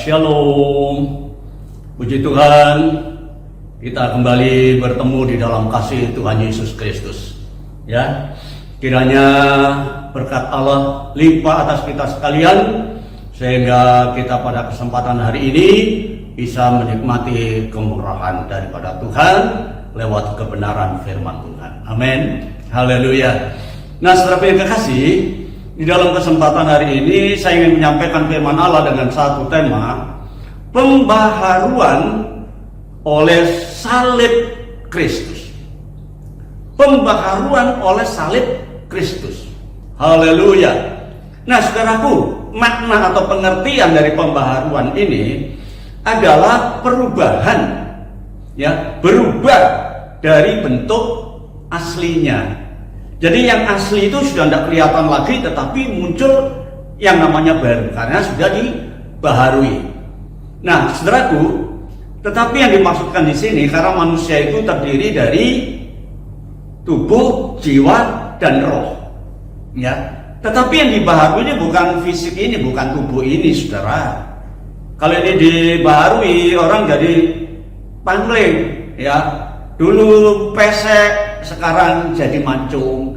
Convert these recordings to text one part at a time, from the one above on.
Shalom. Puji Tuhan, kita kembali bertemu di dalam kasih Tuhan Yesus Kristus. Ya, kiranya berkat Allah limpah atas kita sekalian, sehingga kita pada kesempatan hari ini bisa menikmati kemurahan daripada Tuhan lewat kebenaran firman Tuhan. Amin. Haleluya. Nah, saudara yang kekasih, di dalam kesempatan hari ini saya ingin menyampaikan firman Allah dengan satu tema, pembaharuan oleh salib Kristus. Pembaharuan oleh salib Kristus. Haleluya. Nah, saudaraku, makna atau pengertian dari pembaharuan ini adalah perubahan, ya, berubah dari bentuk aslinya. Jadi yang asli itu sudah tidak kelihatan lagi, tetapi muncul yang namanya baru karena sudah dibaharui. Nah, saudaraku, tetapi yang dimaksudkan di sini karena manusia itu terdiri dari tubuh, jiwa, dan roh. Ya, tetapi yang dibaharui ini bukan fisik ini, bukan tubuh ini, saudara. Kalau ini dibaharui, orang jadi pangling, ya. Dulu pesek, sekarang jadi mancung.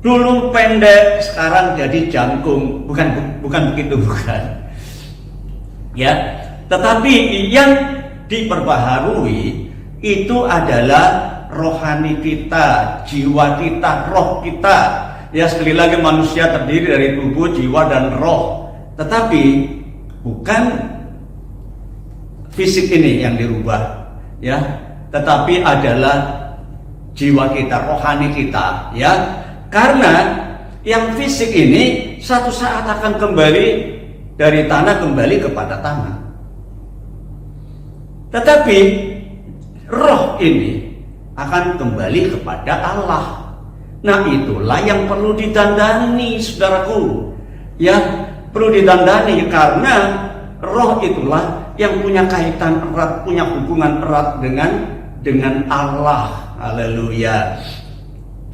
Dulu pendek, sekarang jadi jangkung. Bukan begitu, bukan. Ya, tetapi yang diperbaharui itu adalah rohani kita, jiwa kita, roh kita. Ya, sekali lagi manusia terdiri dari tubuh, jiwa, dan roh. Tetapi bukan fisik ini yang dirubah, ya, tetapi adalah jiwa kita, rohani kita, ya. Karena yang fisik ini satu saat akan kembali dari tanah kembali kepada tanah. Tetapi roh ini akan kembali kepada Allah. Nah, itulah yang perlu ditandani, saudaraku. Ya, perlu ditandani karena roh itulah yang punya kaitan erat, punya hubungan erat dengan Allah. Haleluya.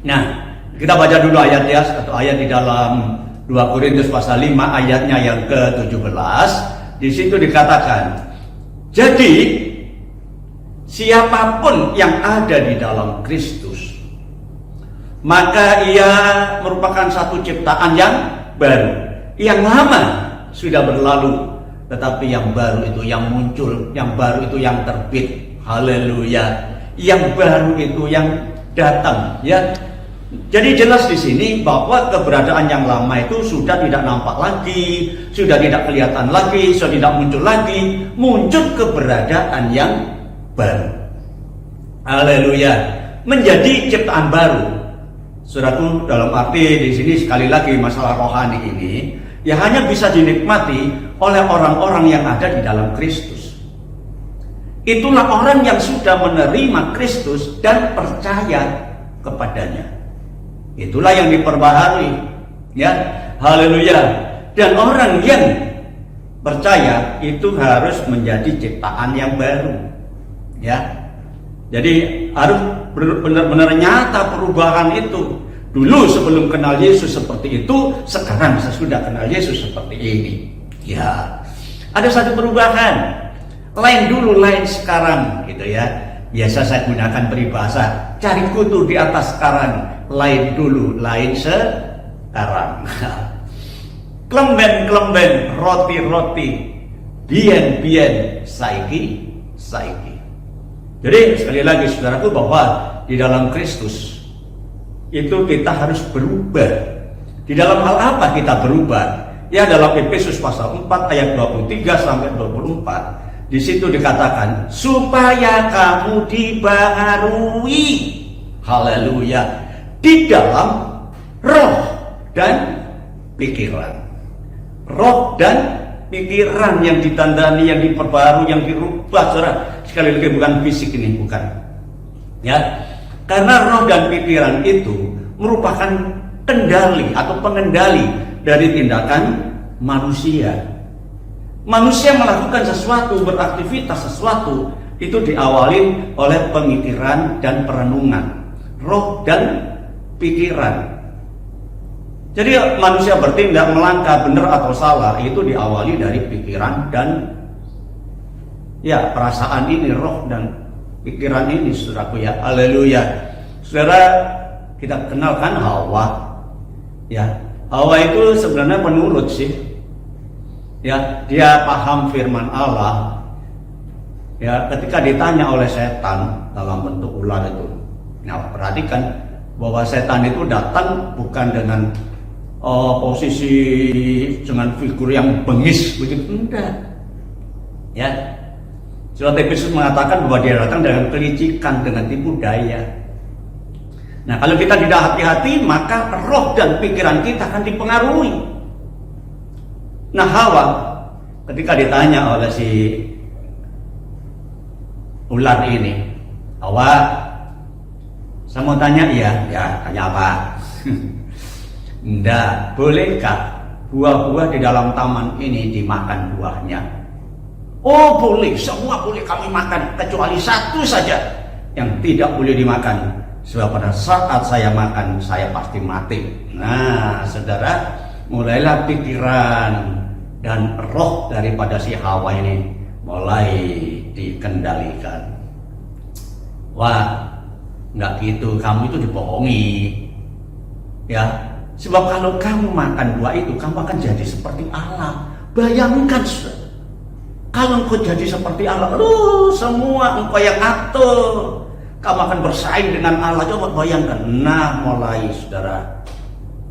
Nah, kita baca dulu ayat, ya, satu ayat di dalam 2 Korintus pasal 5 ayatnya yang ke-17. Di situ dikatakan, jadi siapapun yang ada di dalam Kristus, maka ia merupakan satu ciptaan yang baru. Yang lama sudah berlalu, tetapi yang baru itu yang muncul, yang baru itu yang terbit. Haleluya. Yang baru itu yang datang, ya. Jadi jelas di sini bahwa keberadaan yang lama itu sudah tidak nampak lagi, sudah tidak kelihatan lagi, sudah tidak muncul lagi, muncul keberadaan yang baru. Haleluya. Menjadi ciptaan baru. Saudaraku, dalam arti di sini sekali lagi masalah rohani ini ya hanya bisa dinikmati oleh orang-orang yang ada di dalam Kristus. Itulah orang yang sudah menerima Kristus dan percaya kepadanya. Itulah yang diperbaharui, ya. Haleluya. Dan orang yang percaya itu harus menjadi ciptaan yang baru, ya. Jadi harus benar-benar nyata perubahan itu. Dulu sebelum kenal Yesus seperti itu, sekarang sesudah kenal Yesus seperti ini. Ya, ada satu perubahan. Lain dulu, lain sekarang, gitu ya. Biasa saya gunakan peribahasa, cari kutu di atas karang. Lain dulu, lain sekarang. Klemben-klemben, roti-roti, bien-bien, saiki. Jadi sekali lagi saudaraku, bahwa di dalam Kristus itu kita harus berubah. Di dalam hal apa kita berubah? Ya, dalam Efesus pasal 4 ayat 23 sampai 24. Di situ dikatakan supaya kamu dibaharui, haleluya, di dalam roh dan pikiran. Roh dan pikiran yang ditandani, yang diperbarui, yang dirubah, saudara. Sekali lagi bukan fisik ini, bukan. Ya, karena roh dan pikiran itu merupakan kendali atau pengendali dari tindakan manusia. Manusia melakukan sesuatu, beraktivitas sesuatu, itu diawali oleh pemikiran dan perenungan, roh dan pikiran. Jadi manusia bertindak, melangkah benar atau salah itu diawali dari pikiran dan Ya, perasaan ini, roh dan pikiran ini, saudaraku ya. Haleluya. Saudara, kita kenalkan Hawa. Ya, Hawa itu sebenarnya penurut sih. Ya, dia paham firman Allah. Ya, ketika ditanya oleh setan dalam bentuk ular itu. Nah, perhatikan bahwa setan itu datang bukan dengan posisi dengan figur yang bengis begitu, enggak. Ya. Surat Efesus mengatakan bahwa dia datang dengan kelicikan, dengan tipu daya. Nah, kalau kita tidak hati-hati, maka roh dan pikiran kita akan dipengaruhi. Nah, Hawa ketika ditanya oleh si ular ini, Hawa, saya mau tanya, ya, tanya apa? Nggak, bolehkah buah-buah di dalam taman ini dimakan buahnya? Oh boleh, semua boleh kami makan, kecuali satu saja yang tidak boleh dimakan. Sebab pada saat saya makan, saya pasti mati. Nah, saudara, mulailah pikiran dan roh daripada si Hawa ini mulai dikendalikan. Wah, nggak gitu, kamu itu dibohongi. Ya, sebab kalau kamu makan buah itu, kamu akan jadi seperti Allah. Bayangkan, kalau engkau jadi seperti Allah, semua engkau yang atur, kamu akan bersaing dengan Allah. Coba bayangkan. Nah, mulai saudara,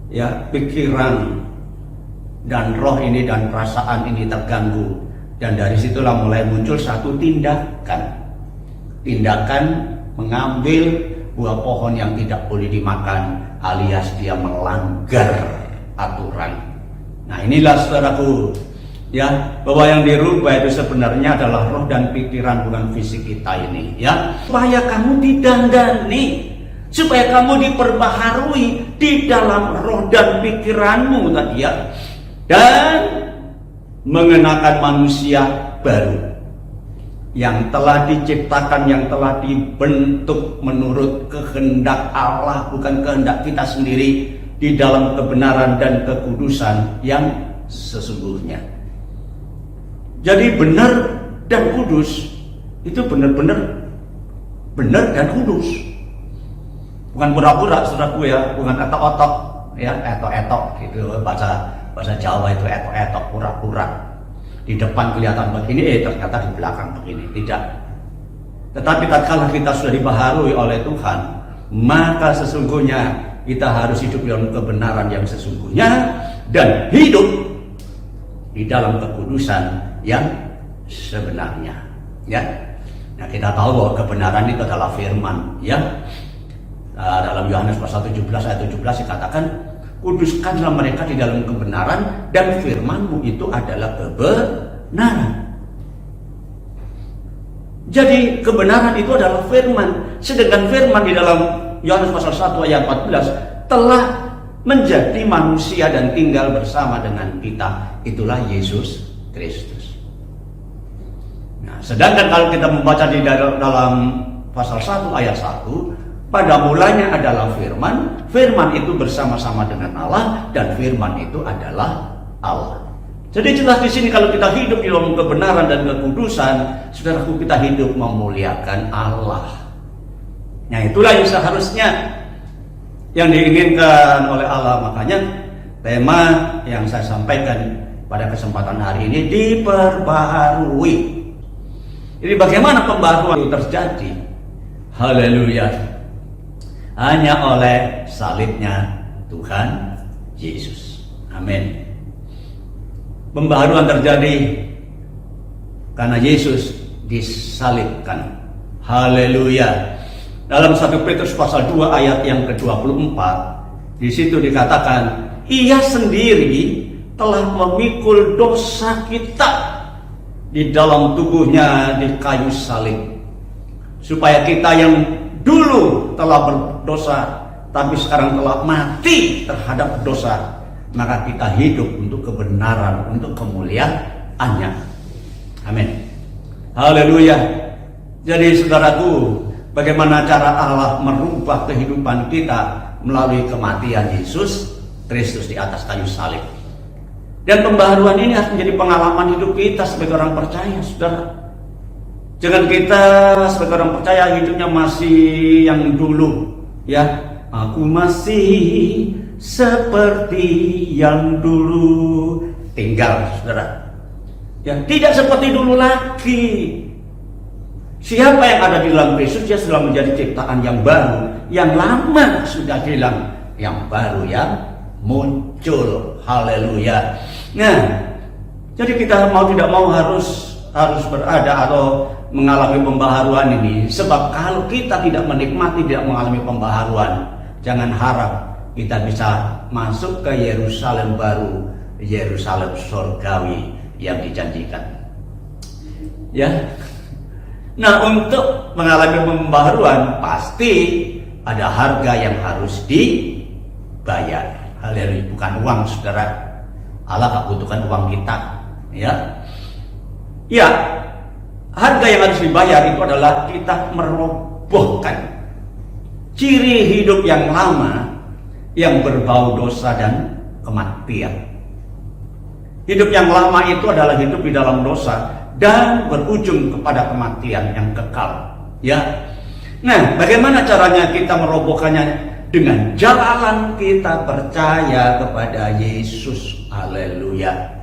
ya, pikiran dan roh ini dan perasaan ini terganggu, dan dari situlah mulai muncul satu tindakan mengambil buah pohon yang tidak boleh dimakan, alias dia melanggar aturan. Nah, inilah saudaraku, ya, bahwa yang dirubah itu sebenarnya adalah roh dan pikiran, bukan fisik kita ini, ya. Supaya kamu didandani, supaya kamu diperbaharui di dalam roh dan pikiranmu tadi, ya, dan mengenakan manusia baru yang telah diciptakan, yang telah dibentuk menurut kehendak Allah, bukan kehendak kita sendiri, di dalam kebenaran dan kekudusan yang sesungguhnya. Jadi benar dan kudus itu benar-benar benar dan kudus. Bukan pura-pura, saudaraku ya, bukan etok-etok, ya, etok-etok gitu, bahasa Jawa itu etok-etok, pura-pura. Di depan kelihatan begini, ternyata di belakang begini. Tidak. Tetapi tatkala kita sudah dibaharui oleh Tuhan, maka sesungguhnya kita harus hidup dalam kebenaran yang sesungguhnya dan hidup di dalam kekudusan yang sebenarnya, ya. Nah, kita tahu bahwa kebenaran itu adalah firman, ya. Dalam Yohanes pasal 17 ayat 17 dikatakan, kuduskanlah mereka di dalam kebenaran, dan firman-Mu itu adalah kebenaran. Jadi kebenaran itu adalah firman. Sedangkan firman di dalam Yohanes pasal 1 ayat 14 telah menjadi manusia dan tinggal bersama dengan kita. Itulah Yesus Kristus. Nah, sedangkan kalau kita membaca di dalam pasal 1 ayat 1, pada mulanya adalah firman, firman itu bersama-sama dengan Allah, dan firman itu adalah Allah. Jadi jelas di sini kalau kita hidup di dalam kebenaran dan kekudusan, saudaraku, kita hidup memuliakan Allah. Nah, itulah yang seharusnya yang diinginkan oleh Allah. Makanya tema yang saya sampaikan pada kesempatan hari ini, diperbaharui. Jadi bagaimana pembaharuan itu terjadi? Haleluya. Hanya oleh salibnya Tuhan Yesus. Amin. Pembaharuan terjadi karena Yesus disalibkan. Haleluya. Dalam 1 Petrus pasal 2 ayat yang ke-24, di situ dikatakan, Ia sendiri telah memikul dosa kita di dalam tubuhnya di kayu salib, supaya kita yang dulu telah berdosa tapi sekarang telah mati terhadap dosa, maka kita hidup untuk kebenaran, untuk kemuliaannya. Amin. Haleluya. Jadi saudaraku, bagaimana cara Allah merubah kehidupan kita melalui kematian Yesus Kristus di atas kayu salib. Dan pembaharuan ini harus menjadi pengalaman hidup kita sebagai orang percaya, saudara. Jangan kita sebagai orang percaya hidupnya masih yang dulu, ya. Aku masih seperti yang dulu. Tinggal, saudara. Ya, tidak seperti dulu lagi. Siapa yang ada di dalam Kristus, dia sudah menjadi ciptaan yang baru. Yang lama sudah hilang, yang baru yang muncul. Haleluya. Nah, jadi kita mau tidak mau harus berada atau mengalami pembaharuan ini. Sebab kalau kita tidak menikmati, tidak mengalami pembaharuan, jangan harap kita bisa masuk ke Yerusalem baru, Yerusalem surgawi yang dijanjikan. Ya. Nah, untuk mengalami pembaharuan pasti ada harga yang harus dibayar. Haleluya, bukan uang, saudara. Allah tak butuhkan uang kita, ya. Ya, harga yang harus dibayar itu adalah kita merobohkan ciri hidup yang lama yang berbau dosa dan kematian. Hidup yang lama itu adalah hidup di dalam dosa dan berujung kepada kematian yang kekal. Ya. Nah, bagaimana caranya kita merobohkannya? Dengan jalan kita percaya kepada Yesus. Haleluya.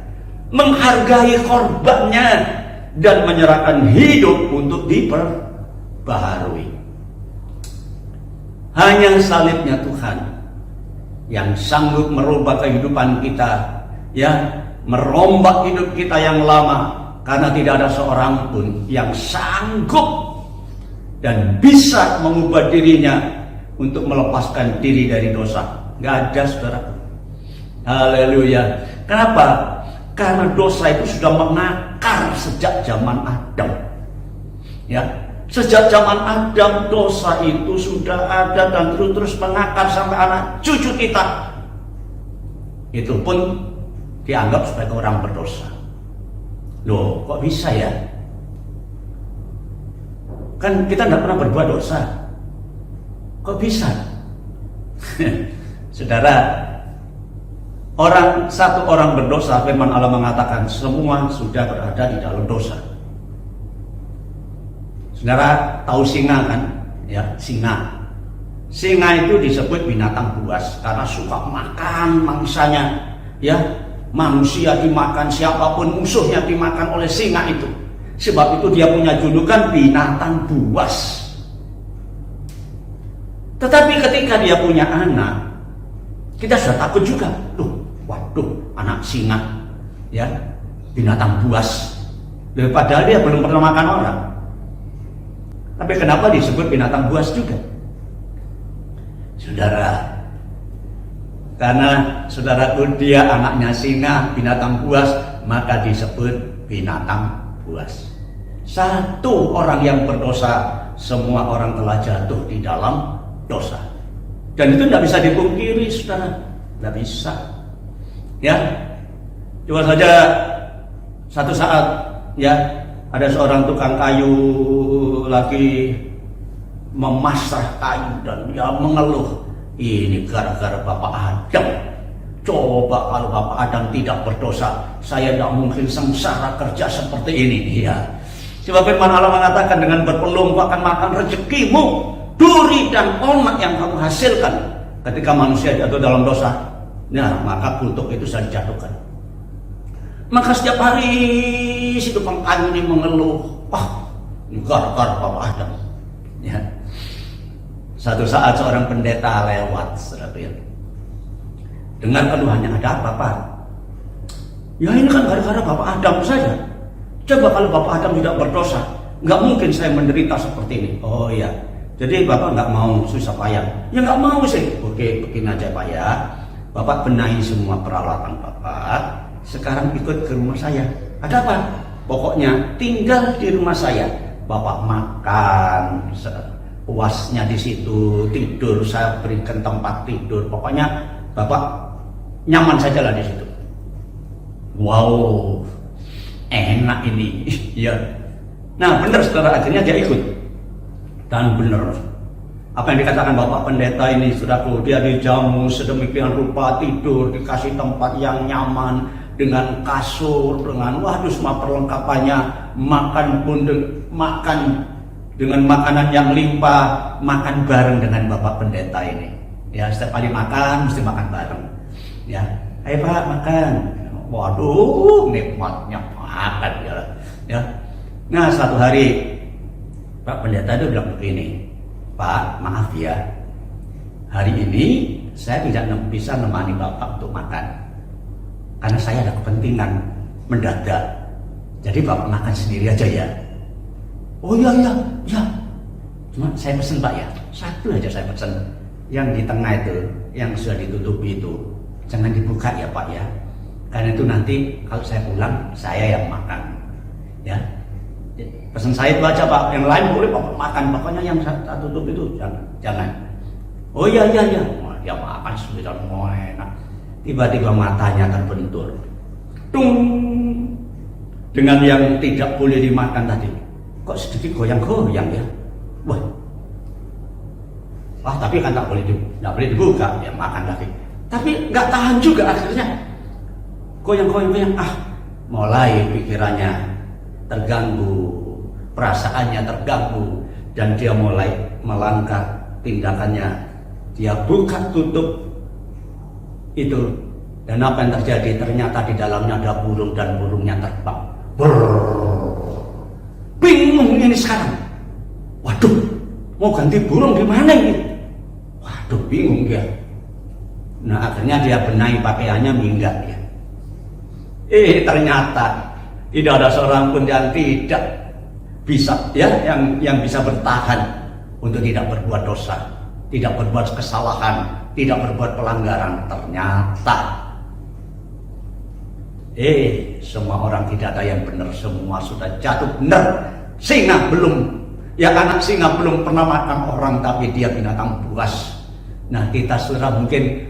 Menghargai korbannya dan menyerahkan hidup untuk diperbaharui. Hanya salibnya Tuhan yang sanggup merubah kehidupan kita, ya, merombak hidup kita yang lama, karena tidak ada seorang pun yang sanggup dan bisa mengubah dirinya untuk melepaskan diri dari dosa. Gak ada, saudara. Haleluya. Kenapa? Karena dosa itu sudah mengakar sejak zaman Adam. Ya, sejak zaman Adam dosa itu sudah ada dan terus mengakar sampai anak cucu kita. Itu pun dianggap sebagai orang berdosa. Loh, kok bisa ya? Kan kita tidak pernah berbuat dosa. Kok bisa? Saudara, satu orang berdosa, firman Allah mengatakan semua sudah berada di dalam dosa. Saudara tahu singa kan? Ya, singa. Singa itu disebut binatang buas karena suka makan mangsanya. Ya, manusia dimakan, siapapun musuhnya dimakan oleh singa itu. Sebab itu dia punya julukan binatang buas. Tetapi ketika dia punya anak, kita sudah takut juga. Waduh, anak singa, ya, binatang buas. Padahal dia belum pernah makan orang. Tapi kenapa disebut binatang buas juga? Saudara, karena saudaraku dia anaknya singa, binatang buas, maka disebut binatang buas. Satu orang yang berdosa, semua orang telah jatuh di dalam dosa. Dan itu tidak bisa dipungkiri, saudara. Tidak bisa. Ya, coba saja satu saat, ya, ada seorang tukang kayu lagi memasrah kayu dan dia mengeluh, ini gara-gara Bapak Adam. Coba kalau Bapak Adam tidak berdosa, saya tidak mungkin sengsara kerja seperti ini. Ya, sebab firman Allah mengatakan dengan berpeluang kau akan makan rezekimu, duri dan onak yang kamu hasilkan. Ketika manusia jatuh dalam dosa, nah, maka kutuk itu sudah dijatuhkan. Maka setiap hari si tukang kayu ini mengeluh, ini gara-gara Bapak Adam. Ya. Satu saat seorang pendeta lewat, saudara, dengar keluhannya, ada apa, Pak? Ya, ini kan gara-gara Bapak Adam saja. Coba kalau Bapak Adam tidak berdosa, nggak mungkin saya menderita seperti ini. Oh iya, jadi Bapak nggak mau susah payah? Ya nggak mau sih. Oke, begini aja Pak ya. Bapak benahi semua peralatan Bapak. Sekarang ikut ke rumah saya. Ada apa? Pokoknya tinggal di rumah saya. Bapak makan puasnya di situ, tidur saya berikan tempat tidur. Pokoknya Bapak nyaman saja lah di situ. Wow, enak ini. Ya. Nah, benar saudara, akhirnya dia ikut. Dan benar. Apa yang dikatakan Bapak Pendeta ini, saudaraku, dia dijamu sedemikian rupa, tidur, dikasih tempat yang nyaman, dengan kasur, dengan waduh semua perlengkapannya makan dengan makanan yang limpah, makan bareng dengan Bapak Pendeta ini. Ya, setiap kali makan mesti makan bareng. Ya, ayo Pak makan. Waduh, nikmatnya makan ya. Ya. Nah, satu hari Pak Pendeta itu bilang begini, Pak, maaf ya, hari ini saya tidak bisa menemani Bapak untuk makan karena saya ada kepentingan mendadak. Jadi Bapak makan sendiri aja ya. Oh iya. Cuma saya pesen Pak ya, satu aja saya pesen. Yang di tengah itu, yang sudah ditutupi itu, jangan dibuka ya Pak ya. Karena itu nanti kalau saya pulang, saya yang makan. Ya, pesan saya itu aja Pak. Yang lain boleh Bapak makan, pokoknya yang saya tutup itu jangan. Oh iya. Wah, dia makan sudah mau enak. Tiba-tiba matanya terbentur. Tung. Dengan yang tidak boleh dimakan tadi. Kok sedikit goyang-goyang ya? Wah, tapi kan tak boleh dibuka, ya makan lagi. Tapi nggak tahan juga akhirnya. Goyang-goyang, mulai pikirannya terganggu, perasaannya terganggu, dan dia mulai melangkah tindakannya. Dia buka tutup itu, dan apa yang terjadi? Ternyata di dalamnya ada burung dan burungnya terbang. Bingung ini sekarang. Waduh, mau ganti burung gimana ini? Waduh, bingung dia. Nah, akhirnya dia benahi pakaiannya, minggat ya. Ternyata tidak ada seorang pun yang tidak bisa ya, yang bisa bertahan untuk tidak berbuat dosa, tidak berbuat kesalahan, tidak berbuat pelanggaran. Ternyata semua orang tidak ada yang benar, semua sudah jatuh benar. Singa belum, ya anak singa belum pernah makan orang, tapi dia binatang buas. Nah, kita sudah mungkin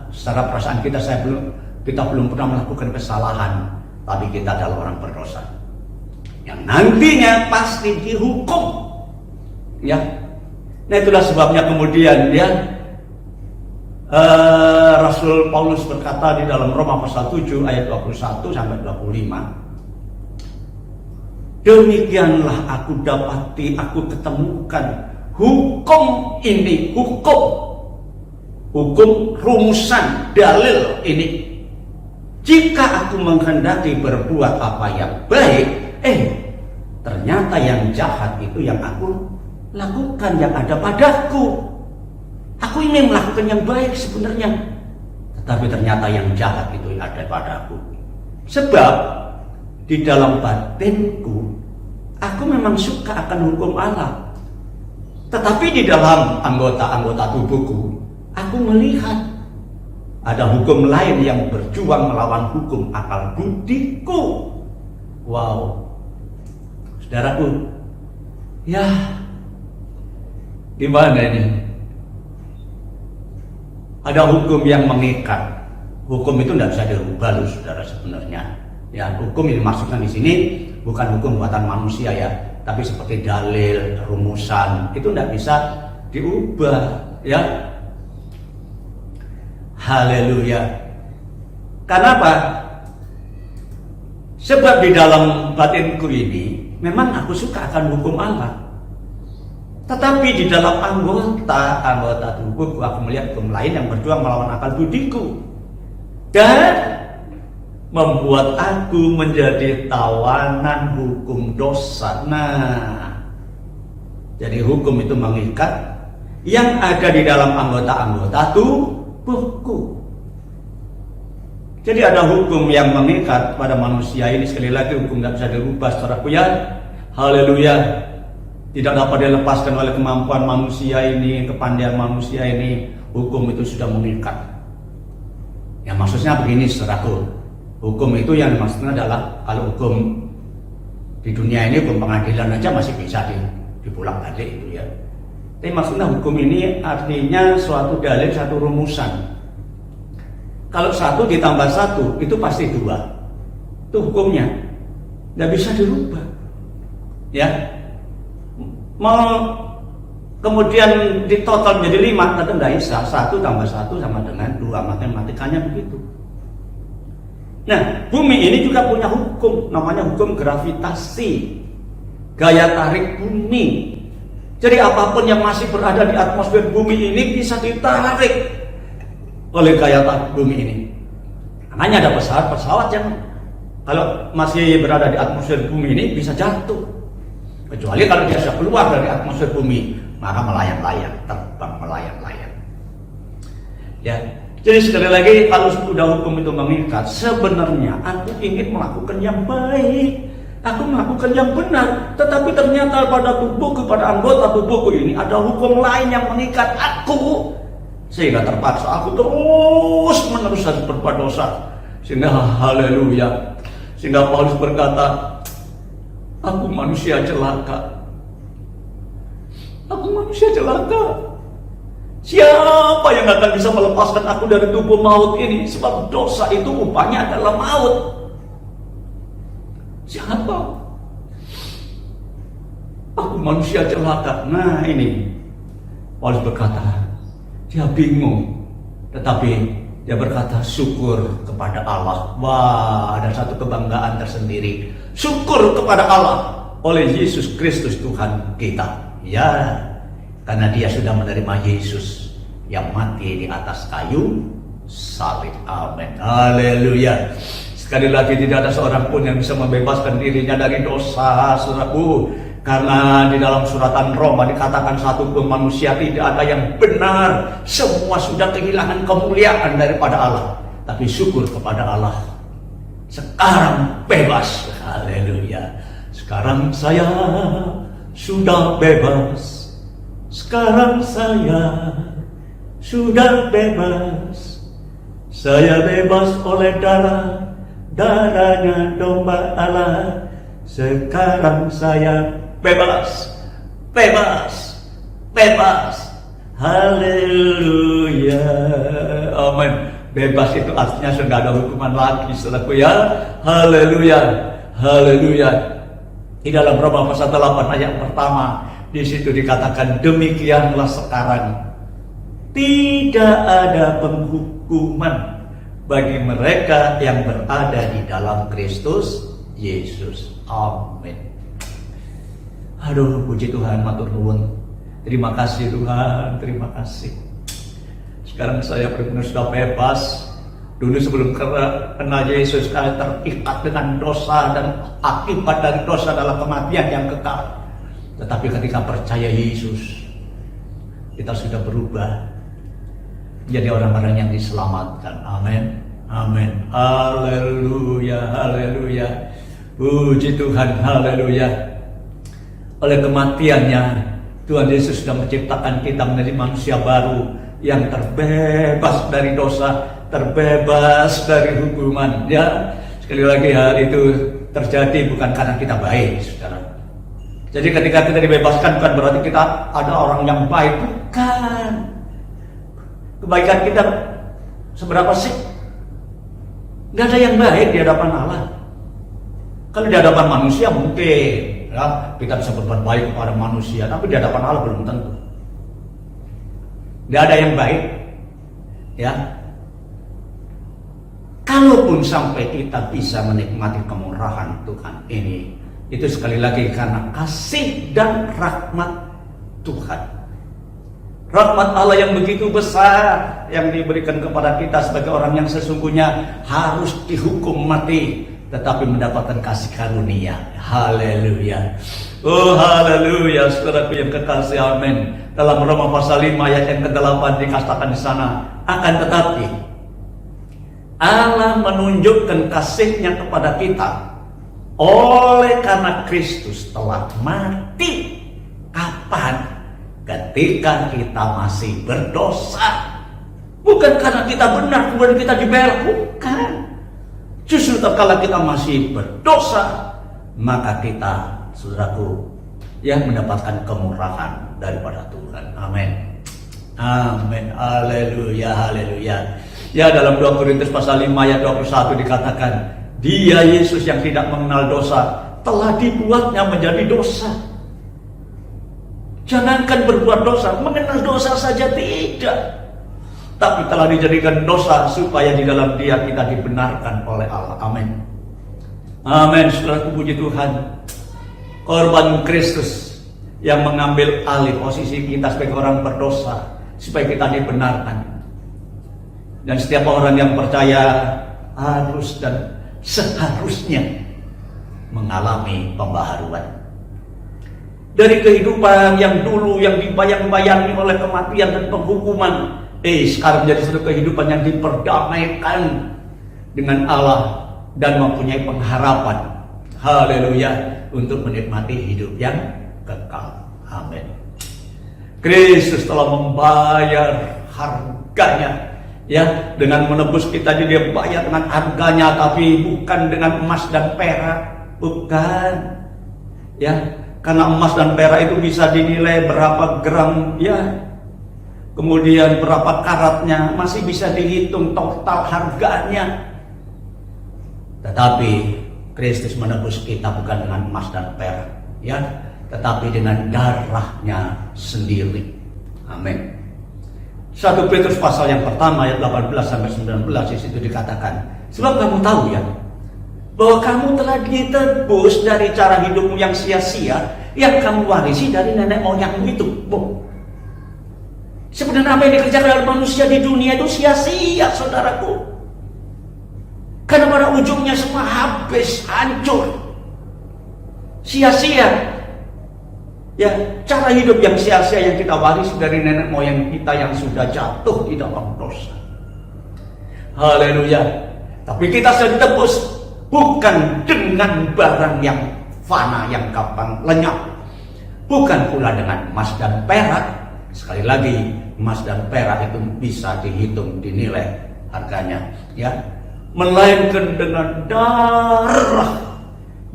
secara perasaan kita belum pernah melakukan kesalahan, tapi kita adalah orang berdosa yang nantinya pasti dihukum. Ya, nah itulah sebabnya kemudian ya Rasul Paulus berkata di dalam Roma pasal 7 ayat 21 sampai 25. Demikianlah aku ketemukan hukum ini, hukum rumusan dalil ini. Jika aku menghendaki berbuat apa yang baik, ternyata yang jahat itu yang aku lakukan, yang ada padaku. Aku ingin melakukan yang baik sebenarnya, tetapi ternyata yang jahat itu ada padaku. Sebab di dalam batinku, aku memang suka akan hukum Allah, tetapi di dalam anggota-anggota tubuhku, aku melihat ada hukum lain yang berjuang melawan hukum akal budiku. Wow, saudaraku, ya gimana ini? Ada hukum yang mengikat. Hukum itu tidak bisa dirubah loh, saudara, sebenarnya. Ya, hukum yang dimaksudkan di sini bukan hukum buatan manusia ya, tapi seperti dalil, rumusan, itu tidak bisa diubah, ya. Haleluya. Karena apa? Sebab di dalam batinku ini memang aku suka akan hukum Allah, tetapi di dalam anggota tubuhku aku melihat hukum lain yang berjuang melawan akal budiku dan membuat aku menjadi tawanan hukum dosa. Nah, jadi hukum itu mengikat yang ada di dalam anggota-anggota tubuhku. Jadi ada hukum yang mengikat pada manusia ini. Sekali lagi, hukum tidak bisa dirubah secara kuat. Haleluya. Tidak dapat dilepaskan oleh kemampuan manusia ini, kepandaian manusia ini. Hukum itu sudah mengikat. Ya, maksudnya begini, saudaraku. Hukum itu yang maksudnya adalah kalau hukum di dunia ini, hukum pengadilan aja masih bisa dipulang balik itu ya. Tapi maksudnya hukum ini artinya suatu dalil, satu rumusan. Kalau 1 ditambah 1 itu pasti 2. Itu hukumnya, nggak bisa dirubah. Ya, mau kemudian ditotal menjadi 5, tentu nggak bisa. 1 tambah 1 sama dengan 2, matematikanya begitu. Nah, bumi ini juga punya hukum, namanya hukum gravitasi, gaya tarik bumi. Jadi apapun yang masih berada di atmosfer bumi ini bisa ditarik oleh gaya tarik bumi ini. Makanya ada pesawat-pesawat yang kalau masih berada di atmosfer bumi ini bisa jatuh. Kecuali kalau dia sudah keluar dari atmosfer bumi, maka melayang-layang, terbang melayang-layang. Ya, jadi sekali lagi kalau sudah hukum itu mengikat, sebenarnya aku ingin melakukan yang baik, aku melakukan yang benar, tetapi ternyata pada tubuhku, pada anggota tubuhku ini ada hukum lain yang mengikat aku, sehingga terpaksa aku terus menerus harus berbuat dosa. Sehingga haleluya, sehingga Paulus berkata, aku manusia celaka, aku manusia celaka. Siapa yang akan bisa melepaskan aku dari tubuh maut ini? Sebab dosa itu upahnya adalah maut. Siapa? Aku manusia celaka. Nah ini Paulus berkata, dia bingung, tetapi dia berkata syukur kepada Allah. Wah, ada satu kebanggaan tersendiri. Syukur kepada Allah oleh Yesus Kristus Tuhan kita. Ya, karena dia sudah menerima Yesus yang mati di atas kayu salib. Amin. Haleluya. Sekali lagi tidak ada seorang pun yang bisa membebaskan dirinya dari dosa, saudaraku. Karena di dalam suratan Roma dikatakan satu pun manusia tidak ada yang benar. Semua sudah kehilangan kemuliaan daripada Allah. Tapi syukur kepada Allah, sekarang bebas. Haleluya. Sekarang saya sudah bebas. Sekarang saya sudah bebas. Saya bebas oleh darahnya domba Allah. Sekarang saya bebas, bebas, bebas. Haleluya. Amin. Bebas itu artinya sudah ada hukuman lagi, saudaraku ya. Haleluya. Haleluya. Di dalam Roma pasal 8 ayat pertama, di situ dikatakan demikianlah sekarang tidak ada penghukuman bagi mereka yang berada di dalam Kristus Yesus. Amin. Aduh, puji Tuhan, matur nuwun. Terima kasih Tuhan, terima kasih. Sekarang saya benar-benar sudah bebas. Dulu sebelum kena Yesus, saya terikat dengan dosa, dan akibat dari dosa adalah kematian yang kekal. Tetapi ketika percaya Yesus, kita sudah berubah menjadi orang-orang yang diselamatkan. Amin. Amin. Haleluya. Haleluya. Puji Tuhan. Haleluya. Oleh kematiannya, Tuhan Yesus sudah menciptakan kita menjadi manusia baru yang terbebas dari dosa, terbebas dari hukuman. Ya, sekali lagi hal itu terjadi bukan karena kita baik, saudara. Jadi ketika kita dibebaskan bukan berarti kita ada orang yang baik, bukan. Kebaikan kita seberapa sih? Gak ada yang baik di hadapan Allah. Kalau di hadapan manusia mungkin ya, kita bisa berbuat baik kepada manusia, tapi di hadapan Allah belum tentu. Gak ada yang baik. Ya. Kalaupun sampai kita bisa menikmati kemurahan Tuhan ini, itu sekali lagi karena kasih dan rahmat Tuhan. Rahmat Allah yang begitu besar yang diberikan kepada kita sebagai orang yang sesungguhnya harus dihukum mati, tetapi mendapatkan kasih karunia. Haleluya. Oh haleluya, saudaraku yang kekasih, amin. Dalam Roma pasal 5 ayat yang ke-8 dikatakan di sana, akan tetapi Allah menunjukkan kasih-Nya kepada kita oleh karena Kristus telah mati. Kapan? Ketika kita masih berdosa. Bukan karena kita benar kemudian kita dibela, bukan. Justru tatkala kita masih berdosa, maka kita, saudaraku, yang mendapatkan kemurahan daripada Tuhan. Amin. Amin. Haleluya. Haleluya. Ya, dalam 2 Korintus pasal 5 ayat 21 dikatakan, Dia Yesus yang tidak mengenal dosa telah dibuatnya menjadi dosa. Jangankan berbuat dosa, mengenal dosa saja tidak. tapi telah dijadikan dosa supaya di dalam Dia kita dibenarkan oleh Allah. Amin. Amin. Saudaraku, puji Tuhan. Korban Kristus yang mengambil alih posisi kita sebagai orang berdosa supaya kita dibenarkan. Dan setiap orang yang percaya harus dan seharusnya mengalami pembaharuan. Dari kehidupan yang dulu yang dibayang-bayangi oleh kematian dan penghukuman, sekarang menjadi satu kehidupan yang diperdamaikan dengan Allah dan mempunyai pengharapan. Haleluya, untuk menikmati hidup yang kekal. Amin. Kristus telah membayar harganya, ya, dengan menebus kita. Dia bayar dengan harganya, tapi bukan dengan emas dan perak, bukan, ya, karena emas dan perak itu bisa dinilai berapa gram, ya, kemudian berapa karatnya, masih bisa dihitung total harganya. Tetapi Kristus menebus kita bukan dengan emas dan perak, ya, tetapi dengan darahnya sendiri. Amin. 1 Petrus pasal yang pertama ayat 18-19 di situ dikatakan, sebab kamu tahu, ya, bahwa kamu telah ditebus dari cara hidupmu yang sia-sia yang kamu warisi dari nenek moyangmu itu. Sebenarnya apa yang dikerjakan oleh manusia di dunia itu sia-sia, saudaraku. Karena pada ujungnya semua habis, hancur, sia-sia. Ya, cara hidup yang sia-sia yang kita warisi dari nenek moyang kita yang sudah jatuh di dalam dosa. Haleluya. Tapi kita sudah ditebus bukan dengan barang yang fana, yang gampang lenyap, bukan pula dengan emas dan perak. Sekali lagi, emas dan perak itu bisa dihitung, dinilai harganya, ya, melainkan dengan darah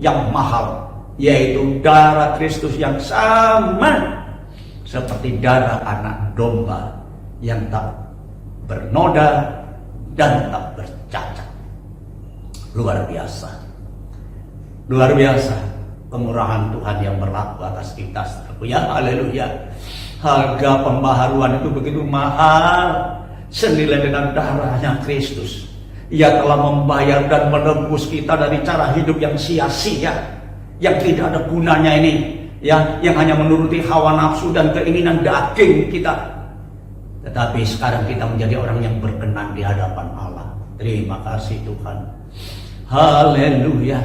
yang mahal, yaitu darah Kristus yang sama seperti darah anak domba yang tak bernoda dan tak bercacat. Luar biasa, luar biasa pemurahan Tuhan yang berlaku atas kita. Ya, haleluya. Harga pembaharuan itu begitu mahal, senilai dengan darahnya Kristus. Ia telah membayar dan menebus kita dari cara hidup yang sia-sia, yang tidak ada gunanya ini, ya, yang hanya menuruti hawa nafsu dan keinginan daging kita. Tetapi sekarang kita menjadi orang yang berkenan di hadapan Allah. Terima kasih Tuhan. Haleluya.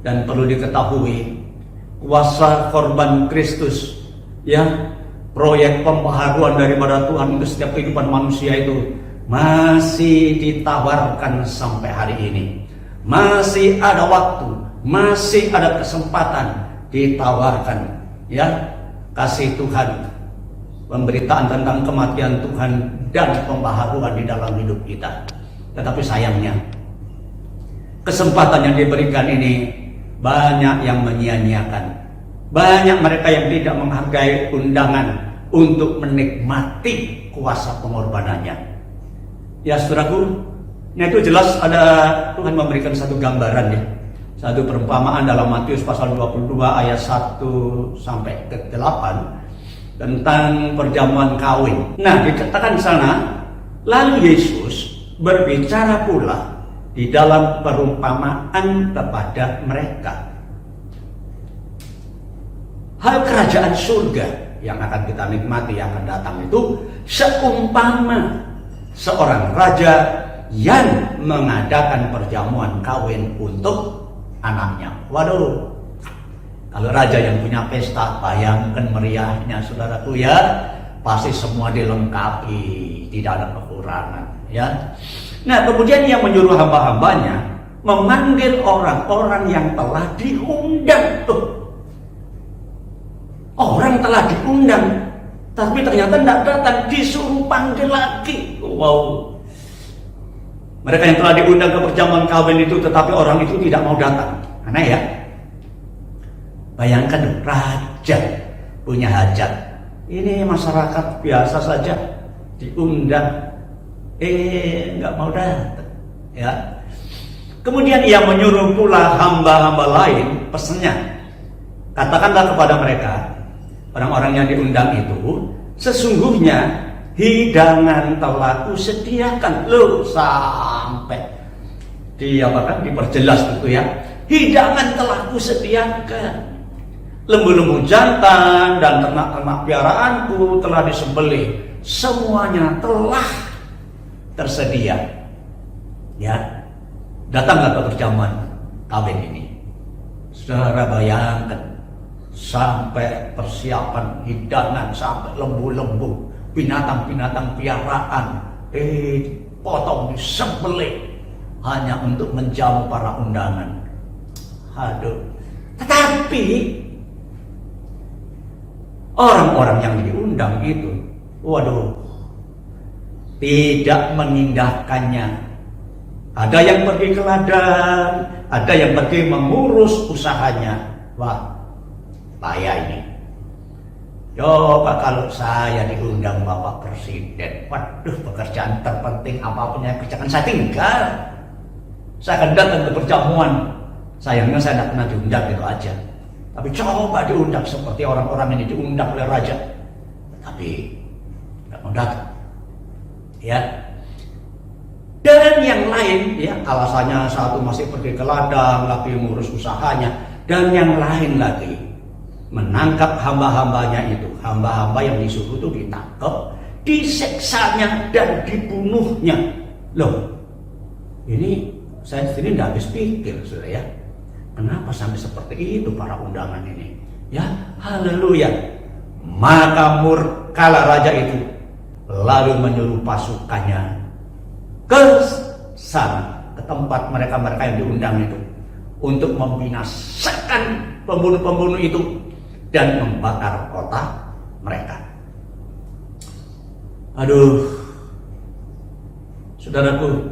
Dan perlu diketahui, kuasa korban Kristus, ya, proyek pembaharuan daripada Tuhan untuk setiap kehidupan manusia itu masih ditawarkan sampai hari ini. Masih ada waktu, masih ada kesempatan ditawarkan, ya, kasih Tuhan, pemberitaan tentang kematian Tuhan dan pembaharuan di dalam hidup kita. Tetapi sayangnya, kesempatan yang diberikan ini banyak yang menyia-nyiakan. Banyak mereka yang tidak menghargai undangan untuk menikmati kuasa pengorbanannya. Ya, saudaraku, itu jelas ada Tuhan memberikan satu gambaran, ya, satu perumpamaan dalam Matius pasal 22 ayat 1 sampai ke 8 tentang perjamuan kawin. Nah, dikatakan di sana, lalu Yesus berbicara pula di dalam perumpamaan kepada mereka. Hal kerajaan surga yang akan kita nikmati yang akan datang itu seumpama seorang raja yang mengadakan perjamuan kawin untuk anaknya. Waduh, kalau raja yang punya pesta, bayangkan meriahnya, saudaraku, ya, pasti semua dilengkapi, tidak ada kekurangan, ya. Nah, kemudian ia menyuruh hamba-hambanya memanggil orang-orang yang telah diundang. Orang telah diundang, tapi ternyata tidak datang, disuruh panggil lagi. Wow. Mereka yang telah diundang ke perjamuan kawin itu, tetapi orang itu tidak mau datang. Aneh, ya. Bayangkan, raja punya hajat. Ini masyarakat biasa saja diundang, nggak mau datang, ya. Kemudian ia menyuruh pula hamba-hamba lain, pesennya, katakanlah kepada mereka, orang-orang yang diundang itu, sesungguhnya hidangan telah kusediakan. Loh, sampai diperjelas gitu ya. Hidangan telah kusediakan. Lembu-lembu jantan dan ternak-ternak piaraanku telah disembelih. Semuanya telah tersedia. Ya, datanglah perjamuan kawin ini. Saudara bayangkan, sampai persiapan hidangan, sampai lembu-lembu, binatang-binatang piaraan, potong, disembelih hanya untuk menjamu para undangan. Aduh, tetapi orang-orang yang diundang itu, waduh, tidak mengindahkannya. Ada yang pergi ke ladang, ada yang pergi mengurus usahanya. Wah, payah ini. Coba kalau saya diundang Bapak Presiden, waduh, pekerjaan terpenting apapun yang kerjakan saya tinggal. Saya akan datang ke perjamuan. Sayangnya saya tidak pernah diundang, gitu aja. Tapi coba diundang seperti orang-orang ini diundang oleh raja, tapi tidak mau datang. Ya. Dan yang lain, ya, alasannya satu masih pergi ke ladang, lagi ngurus usahanya, dan yang lain lagi menangkap hamba-hambanya itu. Hamba-hamba yang disuruh itu ditangkap, diseksanya dan dibunuhnya. Loh, ini saya sendiri tidak habis pikir, saudara ya. Kenapa sampai seperti itu para undangan ini? Ya, haleluya. Maka murkalah raja itu, lalu menyuruh pasukannya ke sana, ke tempat mereka-mereka yang diundang itu, untuk membinasakan pembunuh-pembunuh itu dan membakar kota mereka. Aduh, saudaraku,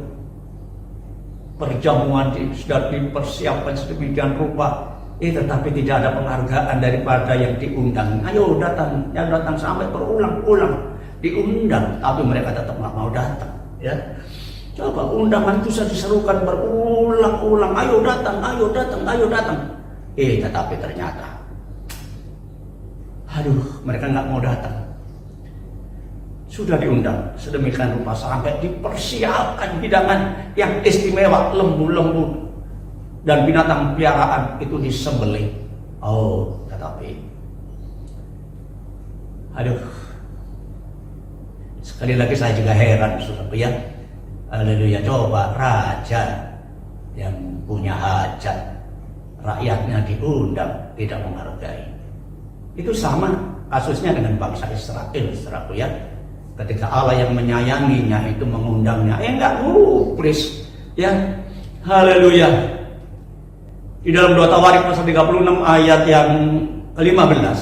perjamuan sudah dipersiapkan sedemikian rupa, tetapi tidak ada penghargaan daripada yang diundang. Ayo datang, yang datang sampai berulang-ulang diundang, tapi mereka tetap nggak mau datang. Ya, coba undangan itu sudah diserukan berulang-ulang, ayo datang, ayo datang, ayo datang. Tetapi ternyata, aduh, mereka nggak mau datang. Sudah diundang sedemikian rupa sampai dipersiapkan hidangan yang istimewa, lembu-lembu dan binatang piaraan itu disembelih. Oh, tetapi, aduh, sekali lagi saya juga heran, saudara ya. Haleluya, coba raja yang punya hajat, rakyatnya diundang, tidak menghargai. Itu sama kasusnya dengan bangsa Israel, saudara ya. Ketika Allah yang menyayanginya itu mengundangnya, enggak please, ya. Haleluya. Di dalam 2 Tawarik pasal 36 ayat yang ke-15.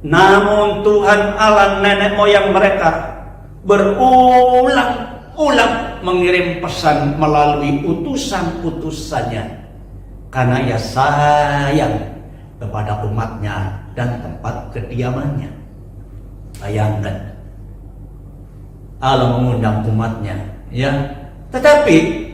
Namun Tuhan Allah nenek moyang mereka berulang-ulang mengirim pesan melalui utusan-utusannya, karena ia sayang kepada umatnya dan tempat kediamannya. Bayangkan, Allah mengundang umatnya, ya, tetapi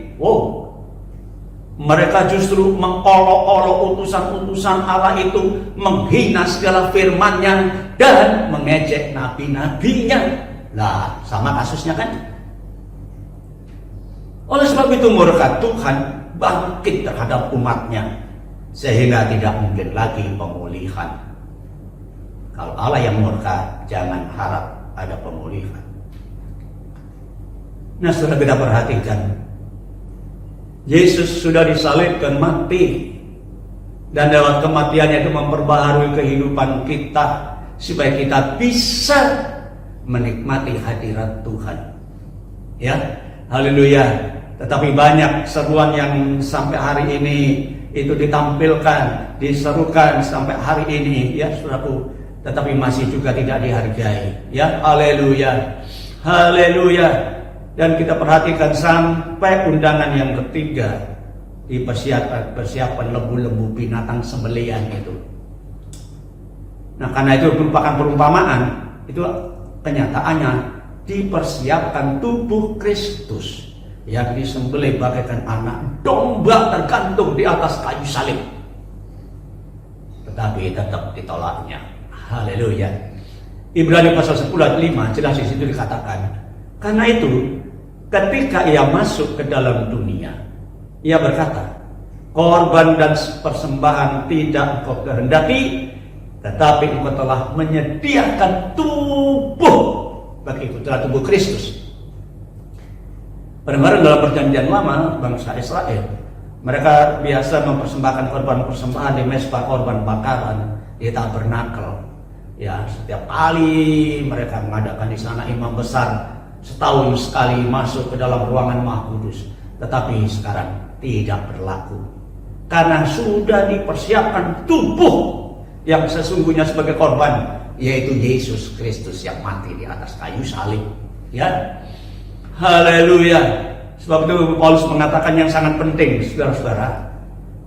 mereka justru mengolok-olok utusan-utusan Allah itu, menghina segala firman-Nya dan mengejek nabi-nabinya. Lah, sama kasusnya kan? Oleh sebab itu murka Tuhan bangkit terhadap umatnya, sehingga tidak mungkin lagi pemulihan. Kalau Allah yang murka, jangan harap ada pemulihan. Nah, setelah kita perhatikan, Yesus sudah disalibkan, mati, dan lewat kematiannya itu memperbaharui kehidupan kita supaya kita bisa menikmati hadirat Tuhan. Ya, haleluya. Tetapi banyak seruan yang sampai hari ini itu ditampilkan, diserukan sampai hari ini, ya saudaraku, tetapi masih juga tidak dihargai. Ya, haleluya, haleluya. Dan kita perhatikan sampai undangan yang ketiga, persiapan lembu-lembu binatang sembelihan itu. Nah, karena itu merupakan perumpamaan, itu kenyataannya dipersiapkan tubuh Kristus yang disembelih bagaikan anak domba tergantung di atas kayu salib, tetapi tetap ditolaknya. Haleluya. Ibrani pasal 10 ayat 5 jelas di situ dikatakan, karena itu ketika ia masuk ke dalam dunia, ia berkata, korban dan persembahan tidak engkau kehendaki, tetapi engkau telah menyediakan tubuh bagiku, itulah tubuh Kristus. Bareng-bareng dalam perjanjian lama, bangsa Israel, mereka biasa mempersembahkan korban persembahan di mezbah korban bakaran di tabernakel. Ya, setiap kali mereka mengadakan di sana, imam besar setahun sekali masuk ke dalam ruangan Maha Kudus. Tetapi sekarang tidak berlaku, karena sudah dipersiapkan tubuh yang sesungguhnya sebagai korban, yaitu Yesus Kristus yang mati di atas kayu salib. Ya, haleluya. Sebab itu Paulus mengatakan yang sangat penting, saudara-saudara,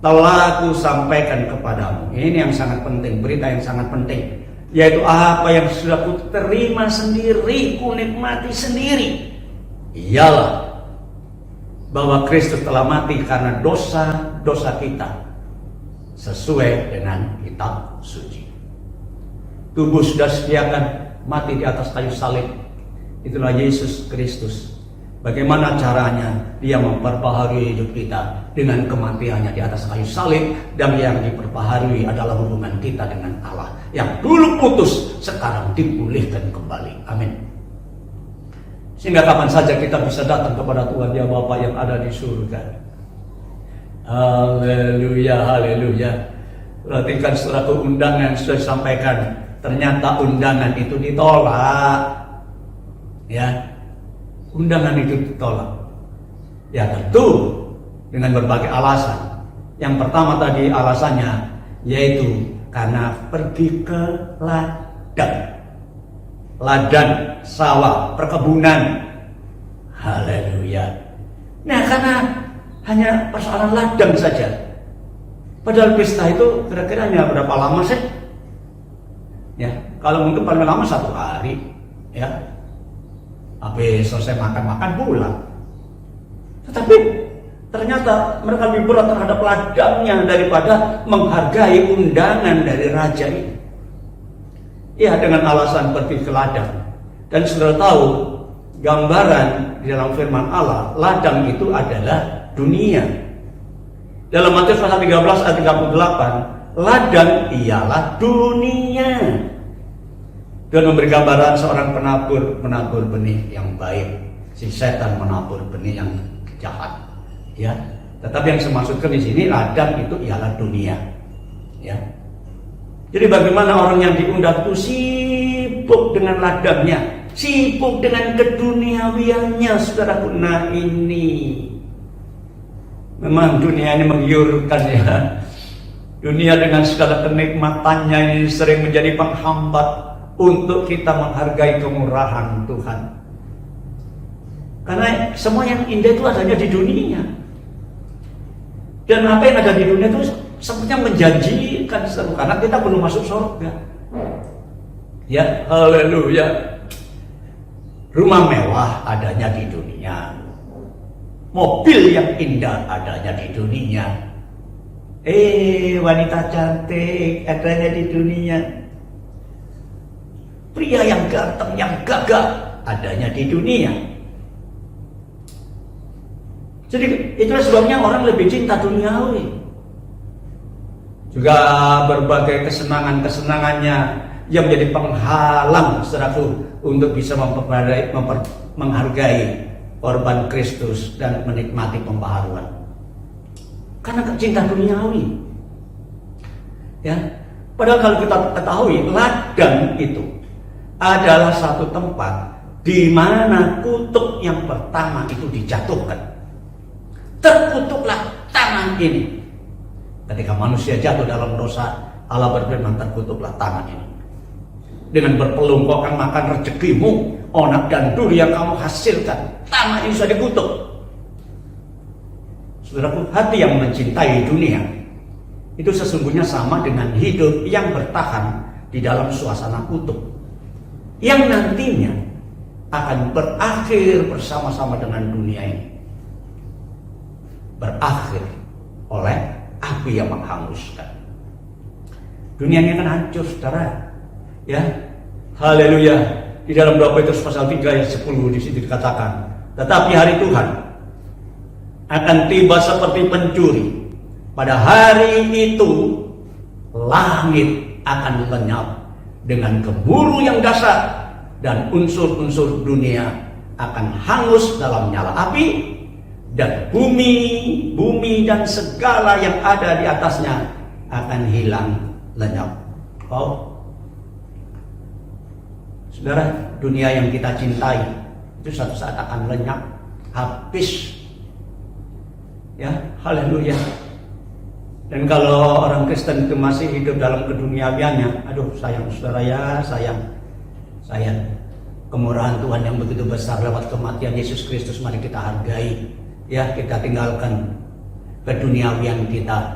telah aku sampaikan kepadamu. Ini yang sangat penting, berita yang sangat penting, yaitu apa yang sudah ku terima sendiri, ku nikmati sendiri, ialah bahwa Kristus telah mati karena dosa-dosa kita sesuai dengan kitab suci. Tubuh sudah sediakan, mati di atas kayu salib. Itulah Yesus Kristus. Bagaimana caranya? Dia memperbaharui hidup kita dengan kematiannya di atas kayu salib, dan yang diperbaharui adalah hubungan kita dengan Allah yang dulu putus, sekarang dipulihkan kembali. Amin. Sehingga kapan saja kita bisa datang kepada Tuhan, ya Bapa yang ada di surga. Haleluya, haleluya. Perhatikan suatu undangan sudah disampaikan, ternyata undangan itu ditolak. Ya, undangan itu ditolak. Ya tentu dengan berbagai alasan. Yang pertama tadi alasannya yaitu karena pergi ke ladang, sawah, perkebunan. Haleluya. Nah, karena hanya persoalan ladang saja. Padahal pesta itu kira-kira hanya berapa lama sih? Ya, kalau mungkin paling lama 1 hari. Ya, habis selesai makan-makan pulang. Tetapi ternyata mereka lebih berat terhadap ladangnya daripada menghargai undangan dari raja ini. Ya, dengan alasan pergi ke ladang. Dan saudara tahu, gambaran di dalam firman Allah, ladang itu adalah dunia. Dalam Matius pasal 13 ayat 38, ladang ialah dunia. Dan memberi gambaran seorang penabur benih yang baik. Si setan menabur benih yang jahat. Ya, tetapi yang dimaksudkan di sini ladang itu ialah dunia. Ya. Jadi bagaimana orang yang diundang itu sibuk dengan ladangnya, sibuk dengan keduniawiannya, saudaraku. Nah, ini memang dunia ini menggiurkan, ya. Dunia dengan segala kenikmatannya ini sering menjadi penghambat untuk kita menghargai kemurahan Tuhan. Karena semua yang indah itu adanya di dunia. Dan apa yang ada di dunia itu sepertinya menjanjikan seru, karena kita belum masuk surga. Ya, haleluya. Rumah mewah adanya di dunia. Mobil yang indah adanya di dunia. Wanita cantik adanya di dunia. Pria yang ganteng, yang gagah adanya di dunia. Jadi itulah sebabnya orang lebih cinta duniawi. Juga berbagai kesenangannya yang menjadi penghalang saudaraku untuk bisa menghargai korban Kristus dan menikmati pembaharuan. Karena cinta duniawi. Ya, padahal kalau kita ketahui, ladang itu adalah satu tempat di mana kutuk yang pertama itu dijatuhkan. Terkutuklah tangan ini. Ketika manusia jatuh dalam dosa, Allah berfirman, terkutuklah tangan ini. Dengan berpelung kau akan makan rezekimu, onak dan duri yang kamu hasilkan. Tangan ini sudah dikutuk. Saudaraku, hati yang mencintai dunia itu sesungguhnya sama dengan hidup yang bertahan di dalam suasana kutuk, yang nantinya akan berakhir bersama-sama dengan dunia ini. Berakhir oleh api yang menghanguskan. Dunia ini akan hancur, saudara. Ya, Haleluya. Di dalam 2 Petrus pasal 3 ayat 10 di situ dikatakan, tetapi hari Tuhan akan tiba seperti pencuri. Pada hari itu langit akan lenyap dengan gemuruh yang dahsyat dan unsur-unsur dunia akan hangus dalam nyala api, dan bumi dan segala yang ada di atasnya akan hilang lenyap. Oh, saudara, dunia yang kita cintai itu suatu saat akan lenyap, habis. Ya, haleluya. Dan kalau orang Kristen itu masih hidup dalam keduniawiannya, aduh sayang saudara ya, sayang. Kemurahan Tuhan yang begitu besar lewat kematian Yesus Kristus, mari kita hargai. Ya, kita tinggalkan keduniawian kita.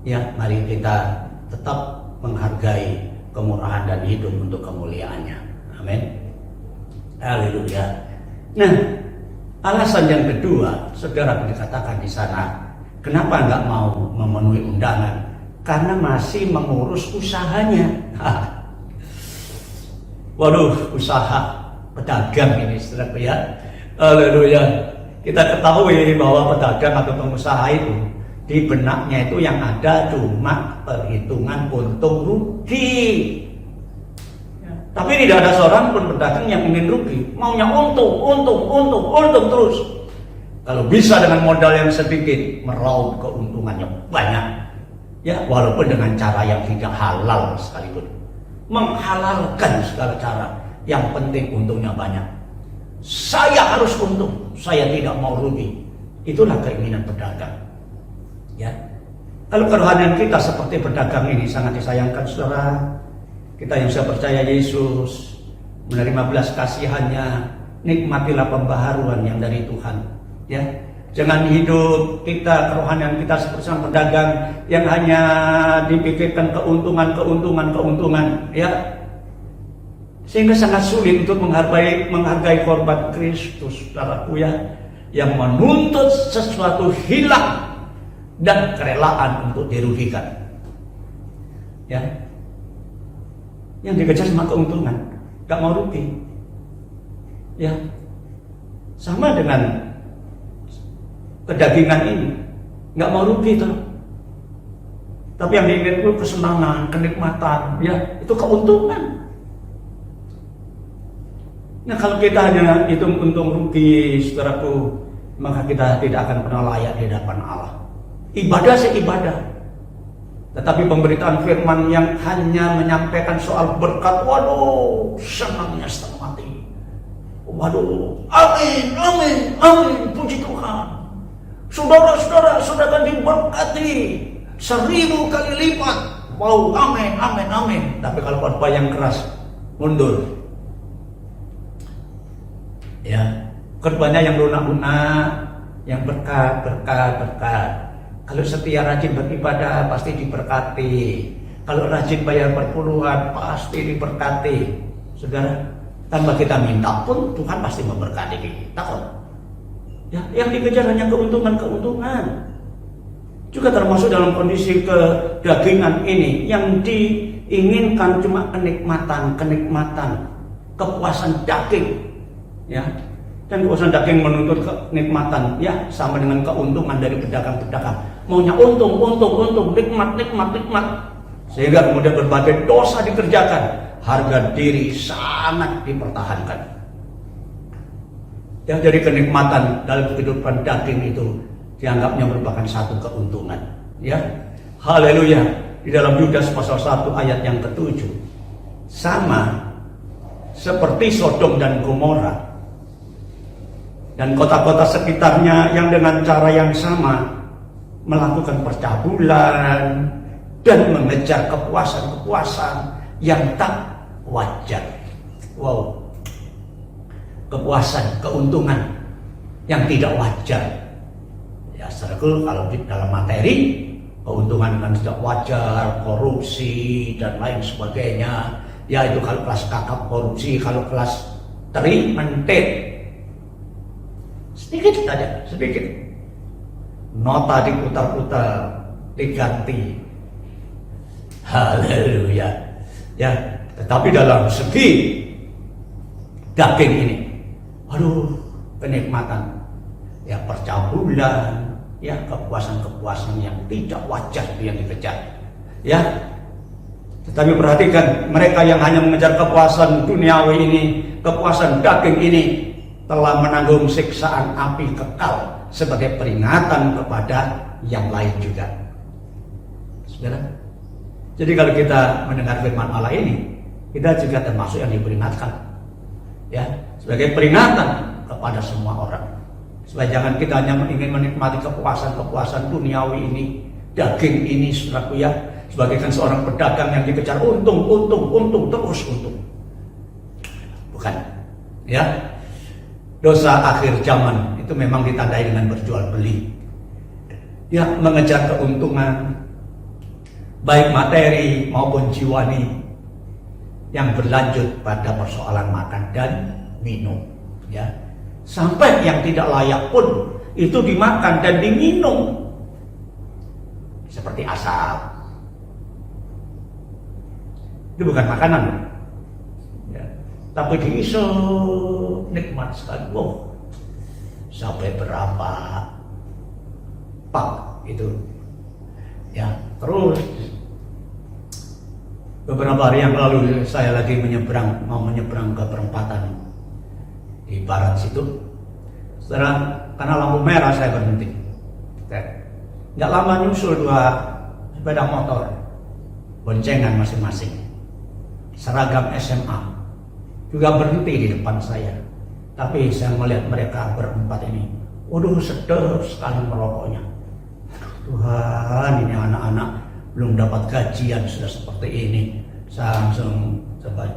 Ya, mari kita tetap menghargai kemurahan dan hidup untuk kemuliaannya. Amin. Haleluya. Nah, alasan yang kedua, saudara dikatakan di sana, kenapa nggak mau memenuhi undangan? Karena masih mengurus usahanya. Waduh, usaha pedagang ini, saudara ya. Haleluya. Kita ketahui bahwa pedagang atau pengusaha itu di benaknya itu yang ada cuma perhitungan untung rugi. Tapi tidak ada seorang pun pedagang yang ingin rugi, maunya untung terus. Kalau bisa dengan modal yang sedikit meraup keuntungannya banyak, ya walaupun dengan cara yang tidak halal sekalipun, menghalalkan segala cara, yang penting untungnya banyak. Saya harus untung, saya tidak mau rugi. Itulah keinginan pedagang. Ya, kalau kerohanian kita seperti pedagang ini sangat disayangkan, saudara. Kita yang sudah percaya Yesus, menerima belas kasihannya, nikmatilah pembaharuan yang dari Tuhan. Ya, jangan hidup kita, kerohanian kita seperti sang pedagang yang hanya dipikirkan keuntungan. Ya, sehingga sangat sulit untuk menghargai korban Kristus, saudaraku ya, yang menuntut sesuatu hilang dan kerelaan untuk dirugikan. Ya, yang dikejar sama keuntungan, gak mau rugi. Ya, sama dengan kedagingan ini, gak mau rugi tuh. Tapi yang diinginkan itu kesenangan, kenikmatan, ya itu keuntungan. Nah, kalau kita hanya hitung untung rugi, saudaraku, maka kita tidak akan pernah layak di hadapan Allah. Ibadah sih ibadah, tetapi pemberitaan firman yang hanya menyampaikan soal berkat, waduh, senangnya setengah mati. Waduh, amin, puji Tuhan. Saudara-saudara, sudah akan diberkati 1000 kali lipat. Wow, amin. Tapi kalau khotbah yang keras, mundur. Ya, khotbahnya yang lunak-lunak, yang berkat. Kalau setia rajin beribadah pasti diberkati. Kalau rajin bayar perpuluhan pasti diberkati. Saudara, tanpa kita minta pun Tuhan pasti memberkati kita kok. Ya, yang dikejar hanya keuntungan. Juga termasuk dalam kondisi kedagingan ini, yang diinginkan cuma kenikmatan, kepuasan daging. Ya, dan kepuasan daging menuntut kenikmatan, ya sama dengan keuntungan dari pedagang-pedagang, maunya untung, nikmat, sehingga kemudian berbagai dosa dikerjakan, harga diri sangat dipertahankan. Yang jadi kenikmatan dalam kehidupan daging itu dianggapnya merupakan satu keuntungan. Ya, haleluya. Di dalam Yudas pasal 1 ayat yang ke-7, sama seperti Sodom dan Gomora dan kota-kota sekitarnya yang dengan cara yang sama melakukan percabulan dan mengejar kepuasan yang tak wajar. Wow, kepuasan, keuntungan yang tidak wajar. Ya, saudaraku, kalau di dalam materi keuntungan yang tidak wajar, korupsi dan lain sebagainya, ya itu kalau kelas kakap korupsi, kalau kelas teri mentit. Sedikit saja, sedikit. Nota diputar-putar, diganti. Haleluya. Ya, tetapi dalam segi daging ini. Aduh, kenikmatan, ya percabulan, ya kepuasan-kepuasan yang tidak wajar yang dikejar. Ya, tetapi perhatikan, mereka yang hanya mengejar kepuasan duniawi ini, kepuasan daging ini, telah menanggung siksaan api kekal sebagai peringatan kepada yang lain juga. Saudara, jadi kalau kita mendengar firman Allah ini, kita juga termasuk yang diperingatkan, ya, sebagai peringatan kepada semua orang. Supaya jangan kita hanya ingin menikmati kepuasan-kepuasan duniawi ini, daging ini, saudaraku ya, sebagaikan seorang pedagang yang dikejar untung, terus untung. Bukan, ya. Dosa akhir zaman itu memang ditandai dengan berjual beli, ya, mengejar keuntungan baik materi maupun jiwani yang berlanjut pada persoalan makan dan minum, ya, sampai yang tidak layak pun itu dimakan dan diminum, seperti asap. Itu bukan makanan, ya, tapi diisep nikmat sekali. Wow, sampai berapa pak itu, ya. Terus beberapa hari yang lalu saya lagi mau menyeberang ke perempatan di barat situ. Setelah karena lampu merah saya berhenti. Nggak lama nyusul 2 sepeda motor, boncengan masing-masing, seragam SMA, juga berhenti di depan saya. Tapi saya melihat mereka berempat ini, waduh, sedap sekali merokoknya. Tuhan, ini anak-anak belum dapat gajian sudah seperti ini. Saya langsung coba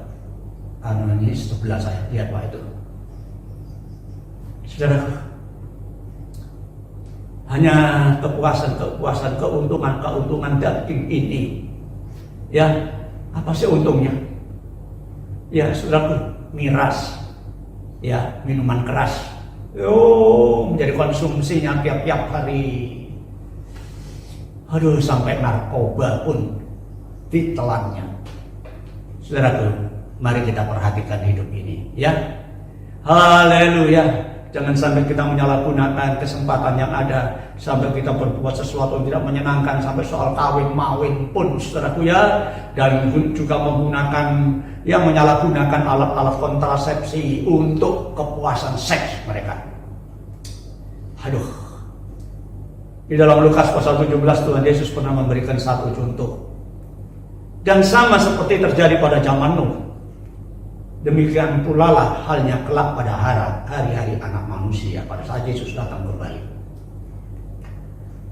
ini sebelah saya, lihat Pak itu. Saudara, hanya kepuasan, keuntungan daging ini, ya, apa sih untungnya? Ya, saudaraku, miras, ya, minuman keras, menjadi konsumsinya tiap-tiap hari. Aduh, sampai narkoba pun ditelannya. Saudaraku, mari kita perhatikan hidup ini, ya. Haleluya. Jangan sampai kita menyalahgunakan kesempatan yang ada, sampai kita berbuat sesuatu yang tidak menyenangkan, sampai soal kawin-mawin pun, saudaraku ya, dan juga menyalahgunakan alat-alat kontrasepsi untuk kepuasan seks mereka. Aduh. Di dalam Lukas pasal 17 Tuhan Yesus pernah memberikan satu contoh. Dan sama seperti terjadi pada zaman Nuh, demikian pula lah halnya kelak pada hari-hari anak manusia pada saat Yesus datang kembali.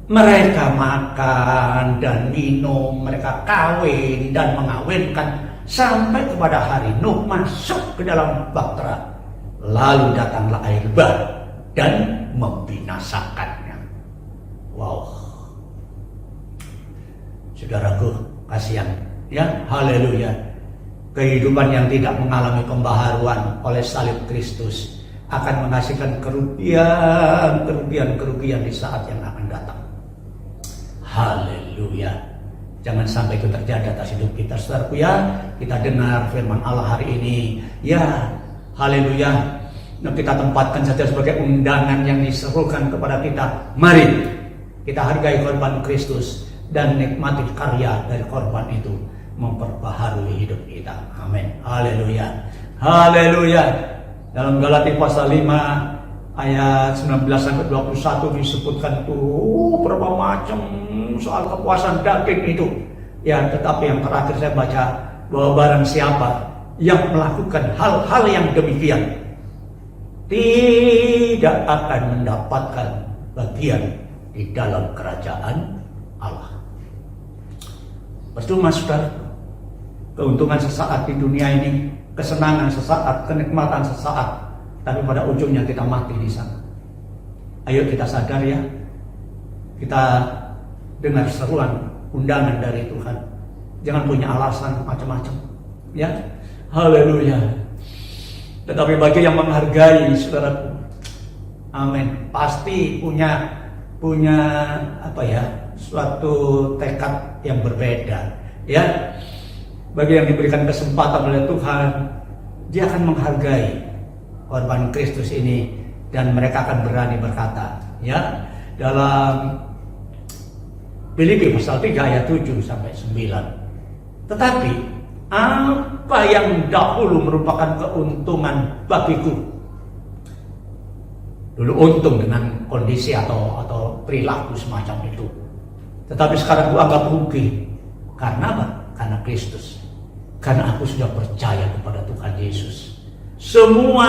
Mereka makan dan minum, mereka kawin dan mengawinkan sampai kepada hari Nuh masuk ke dalam bahtera. Lalu datanglah air bah dan membinasakannya. Wow, saudaraku, kasihan, ya, haleluya. Kehidupan yang tidak mengalami pembaharuan oleh salib Kristus akan menghasilkan kerugian di saat yang akan datang. Haleluya. Jangan sampai itu terjadi atas hidup kita, saudaraku ya. Kita dengar firman Allah hari ini, ya, haleluya. Nah, kita tempatkan saja sebagai undangan yang diserukan kepada kita. Mari kita hargai korban Kristus dan nikmati karya dari korban itu memperbaharui hidup kita. Amin. Haleluya. Haleluya. Dalam Galatia pasal 5 ayat 19 sampai 21 disebutkan tuh berapa macam soal kepuasan daging itu. Ya, tetapi yang terakhir saya baca bahwa barang siapa yang melakukan hal-hal yang demikian tidak akan mendapatkan bagian di dalam kerajaan Allah. Percuma, saudara, keuntungan sesaat di dunia ini, kesenangan sesaat, kenikmatan sesaat, tapi pada ujungnya kita mati di sana. Ayo kita sadar ya, kita dengar seruan, undangan dari Tuhan. Jangan punya alasan macam-macam, ya. Haleluya. Tetapi bagi yang menghargai, saudaraku, amin, pasti punya suatu tekad yang berbeda, ya. Bagi yang diberikan kesempatan oleh Tuhan, dia akan menghargai korban Kristus ini, dan mereka akan berani berkata, ya, dalam Filipi pasal 3 ayat 7 sampai 9. Tetapi apa yang dahulu merupakan keuntungan bagiku, dulu untung dengan kondisi atau perilaku semacam itu, tetapi sekarang aku anggap rugi. Karena apa? Karena Kristus. Karena aku sudah percaya kepada Tuhan Yesus. Semua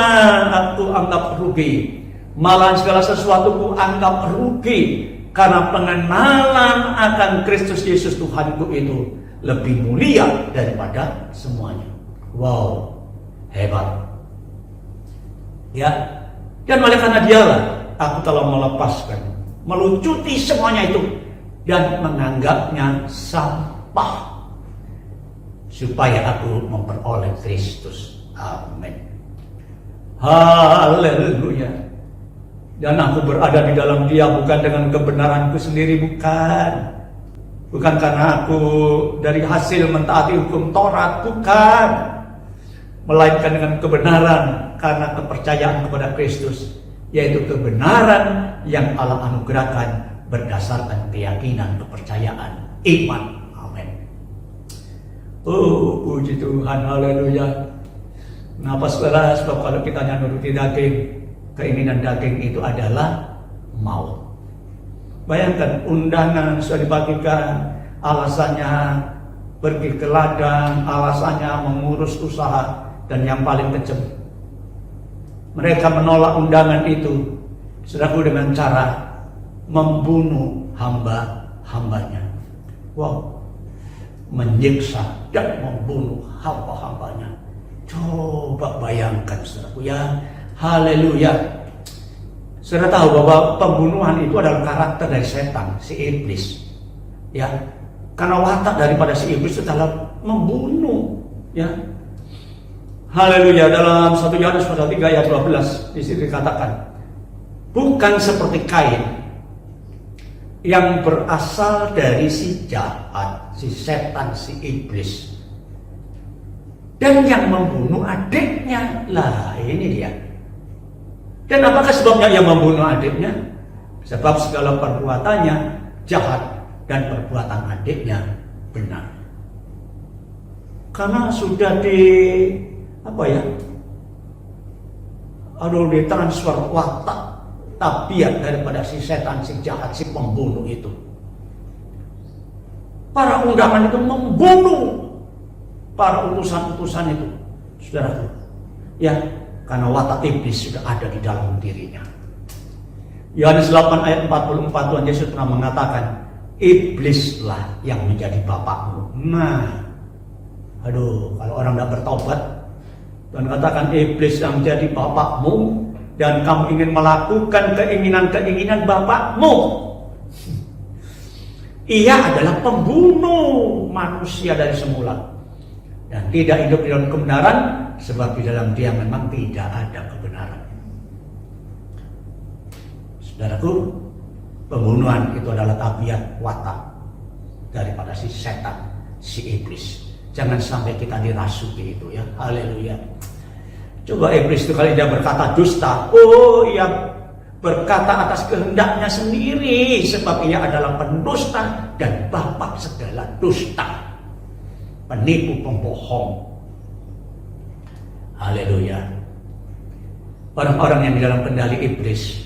aku anggap rugi. Malah segala sesuatu ku anggap rugi, karena pengenalan akan Kristus Yesus Tuhanku itu lebih mulia daripada semuanya. Wow, hebat. Ya, dan oleh karena dialah aku telah melepaskan, melucuti semuanya itu dan menganggapnya sampah, supaya aku memperoleh Kristus. Amin. Haleluya. Dan aku berada di dalam Dia bukan dengan kebenaranku sendiri, bukan karena aku dari hasil mentaati hukum Taurat, bukan, melainkan dengan kebenaran karena kepercayaan kepada Kristus, yaitu kebenaran yang Allah anugerahkan berdasarkan keyakinan, kepercayaan, iman. Amin. Oh, puji Tuhan, haleluya. Kenapa saudara? Sebab kalau kita hanya nuruti daging, keinginan daging itu adalah maut. Bayangkan, undangan sudah dibagikan, alasannya pergi ke ladang, alasannya mengurus usaha, dan yang paling kejam, mereka menolak undangan itu, saudaraku, dengan cara membunuh hamba-hambanya. Wow, menyiksa dan membunuh hamba-hambanya. Coba bayangkan, saudaraku, ya. Haleluya. Saudara tahu bahwa pembunuhan itu adalah karakter dari setan, si iblis. Ya, karena watak daripada si iblis itu adalah membunuh. Ya, haleluya. Dalam 1 Yohanes pasal 3 ayat 12 di situ dikatakan, bukan seperti Kain yang berasal dari si jahat, si setan, si iblis, dan yang membunuh adiknya. Lah, ini dia. Dan apakah sebabnya ia membunuh adiknya? Sebab segala perbuatannya jahat dan perbuatan adiknya benar. Karena sudah ditransfer watak, tabiat daripada si setan, si jahat, si pembunuh itu. Para undangan itu membunuh para utusan-utusan itu, saudaraku. Ya, karena watak iblis sudah ada di dalam dirinya. Yohanes 8 ayat 44, Tuhan Yesus pernah mengatakan, iblislah yang menjadi bapakmu. Nah, kalau orang tidak bertobat, Tuhan katakan iblis yang menjadi bapakmu, dan kamu ingin melakukan keinginan-keinginan bapakmu. Ia adalah pembunuh manusia dari semula, dan tidak hidup di dalam kebenaran, sebab di dalam dia memang tidak ada kebenaran. Saudaraku, pembunuhan itu adalah tabiat watak daripada si setan, si iblis. Jangan sampai kita dirasuki itu, ya. Haleluya. Coba iblis itu kali dia berkata dusta, ia berkata atas kehendaknya sendiri, sebab ia adalah pendusta dan bapak segala dusta, penipu, pembohong. Haleluya. Orang-orang yang di dalam kendali iblis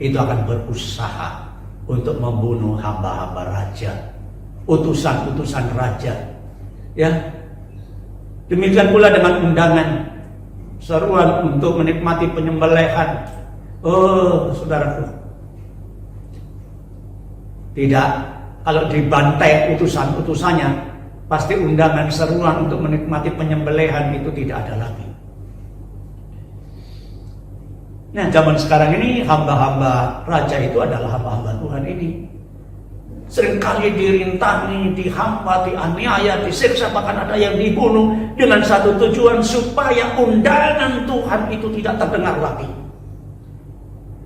itu akan berusaha untuk membunuh hamba-hamba raja, utusan-utusan raja. Ya, demikian pula dengan undangan, seruan untuk menikmati penyembelihan. Oh, saudaraku, tidak, kalau dibantai utusan-utusannya, pasti undangan, seruan untuk menikmati penyembelihan itu tidak ada lagi. Nah, zaman sekarang ini hamba-hamba raja itu adalah hamba-hamba Tuhan ini. Seringkali dirintangi, dihampa, dianiaya, disiksa, bahkan ada yang dibunuh dengan satu tujuan, supaya undangan Tuhan itu tidak terdengar lagi.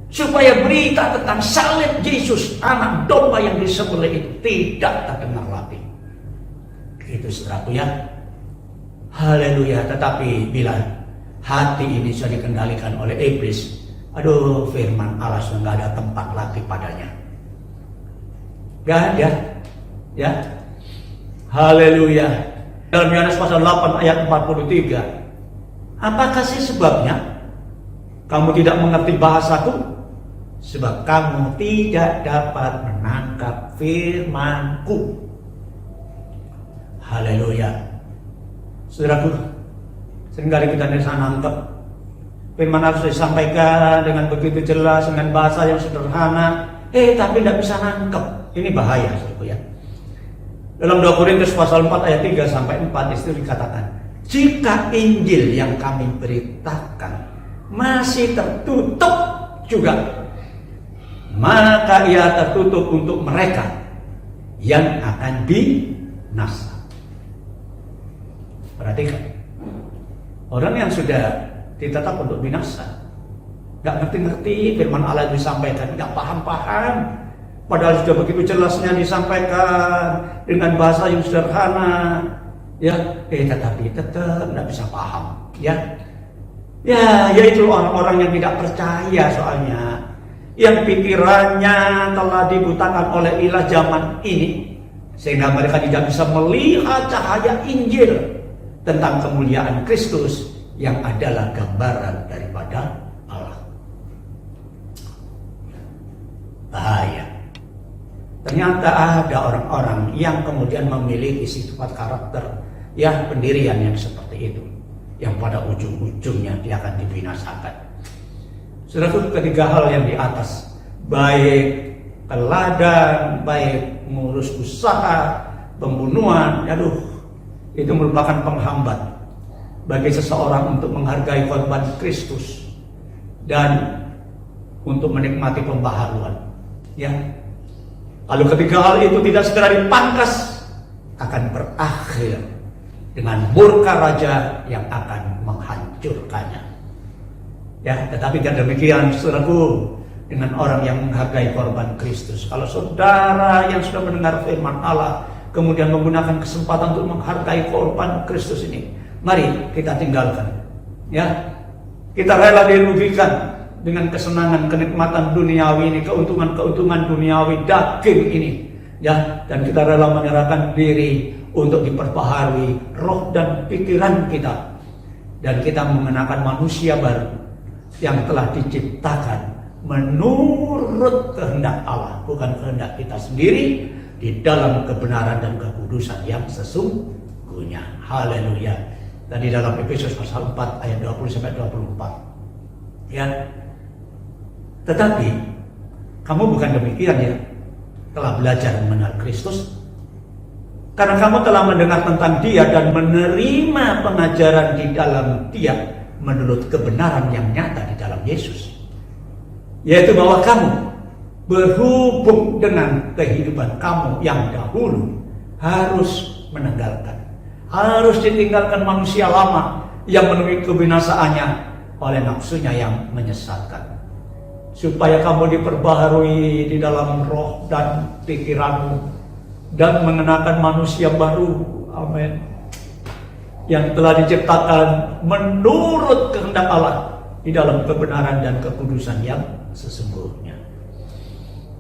Supaya berita tentang salib Yesus, anak domba yang disembelih itu, tidak terdengar lagi. Itu saudaraku, ya. Haleluya. Tetapi bila hati ini sudah dikendalikan oleh iblis, aduh, firman Allah sudah nggak ada tempat lagi padanya. Gak ada, ya. Haleluya. Dalam Yohanes pasal 8 ayat 43, apakah sih sebabnya kamu tidak mengerti bahasaku? Sebab kamu tidak dapat menangkap firmanku. Haleluya. Saudaraku, seringkali kita bisa nangkep firman harus disampaikan dengan begitu jelas, dengan bahasa yang sederhana, tapi tidak bisa nangkep. Ini bahaya, saudaraku, ya. Dalam 2 Korintus pasal 4 ayat 3 sampai 4 itu dikatakan, jika Injil yang kami beritakan masih tertutup juga, maka ia tertutup untuk mereka yang akan binasa. Perhatikan, orang yang sudah ditetap untuk binasa, gak ngerti-ngerti firman Allah disampaikan, gak paham-paham, padahal sudah begitu jelasnya disampaikan dengan bahasa yang sederhana, ya, tetapi tetap tidak bisa paham, ya, yaitu orang-orang yang tidak percaya, soalnya yang pikirannya telah dibutakan oleh ilah zaman ini, sehingga mereka tidak bisa melihat cahaya Injil tentang kemuliaan Kristus yang adalah gambaran daripada Allah. Bahaya. Ternyata ada orang-orang yang kemudian memiliki sifat karakter, ya, pendirian yang seperti itu, yang pada ujung-ujungnya dia akan dibinasakan. Saudara, ketiga hal yang di atas, baik teladan, baik mengurus usaha, pembunuhan, itu merupakan penghambat bagi seseorang untuk menghargai korban Kristus dan untuk menikmati pembaharuan, ya. Kalau ketiga hal itu tidak segera dipangkas, akan berakhir dengan murka raja yang akan menghancurkannya. Ya, tetapi tidak demikian, saudaraku, dengan orang yang menghargai korban Kristus. Kalau saudara yang sudah mendengar firman Allah kemudian menggunakan kesempatan untuk menghargai korban Kristus ini, mari kita tinggalkan. Ya, kita rela dirugikan dengan kesenangan, kenikmatan duniawi ini, keuntungan-keuntungan duniawi daging ini, ya, dan kita rela menyerahkan diri untuk diperbaharui roh dan pikiran kita, dan kita mengenakan manusia baru yang telah diciptakan menurut kehendak Allah, bukan kehendak kita sendiri, di dalam kebenaran dan kekudusan yang sesungguhnya. Haleluya. Tadi dalam Efesus pasal 4 ayat 20 sampai 24. Ya. Tetapi kamu bukan demikian, ya. Telah belajar mengenal Kristus karena kamu telah mendengar tentang Dia dan menerima pengajaran di dalam Dia menurut kebenaran yang nyata di dalam Yesus, yaitu bahwa kamu berhubung dengan kehidupan kamu yang dahulu harus ditinggalkan manusia lama yang menemui kebinasaannya oleh nafsunya yang menyesatkan, supaya kamu diperbaharui di dalam roh dan pikiranmu dan mengenakan manusia baru, amin, yang telah diciptakan menurut kehendak Allah di dalam kebenaran dan kekudusan yang sesungguhnya.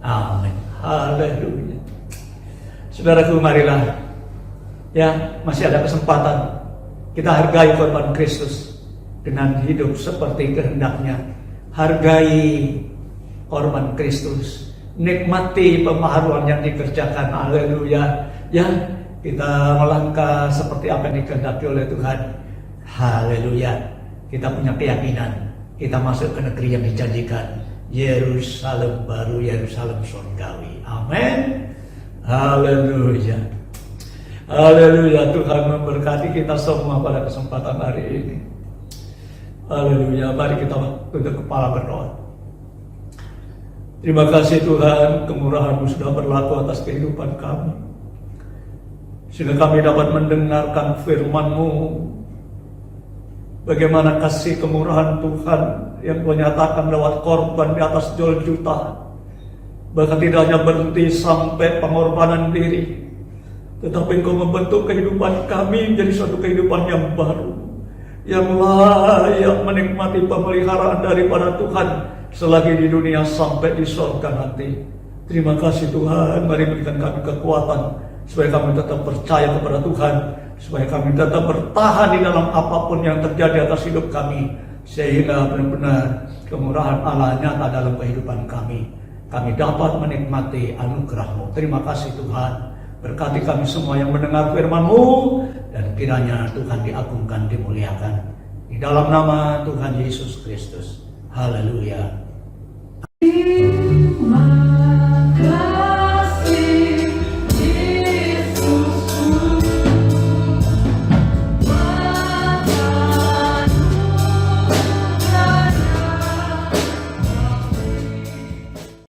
Amin. Haleluya. Saudaraku, marilah, ya, masih ada kesempatan kita hargai korban Kristus dengan hidup seperti kehendaknya. Hargai korban Kristus, nikmati pembaharuan yang dikerjakan. Haleluya. Ya, kita melangkah seperti apa yang dikehendaki oleh Tuhan. Haleluya. Kita punya keyakinan kita masuk ke negeri yang dijanjikan, Yerusalem baru, Yerusalem surgawi. Amin. Haleluya. Haleluya. Tuhan memberkati kita semua pada kesempatan hari ini. Haleluya. Mari kita tunduk kepala berdoa. Terima kasih Tuhan, kemurahan-Mu sudah berlaku atas kehidupan kami, sehingga kami dapat mendengarkan firman-Mu. Bagaimana kasih kemurahan Tuhan yang Kau nyatakan lewat korban di atas Golgota. Bahkan tidak hanya berhenti sampai pengorbanan diri, tetapi Engkau membentuk kehidupan kami menjadi suatu kehidupan yang baru. yang layak menikmati pemeliharaan daripada Tuhan selagi di dunia sampai di surga nanti. Terima kasih Tuhan, mari berikan kami kekuatan supaya kami tetap percaya kepada Tuhan, supaya kami tetap bertahan di dalam apapun yang terjadi atas hidup kami, sehingga benar-benar kemurahan Allah nyata dalam kehidupan kami. Kami dapat menikmati anugerah-Mu. Terima kasih Tuhan. Berkati kami semua yang mendengar firman-Mu, dan kiranya Tuhan diagungkan, dimuliakan. Di dalam nama Tuhan Yesus Kristus. Haleluya. Maka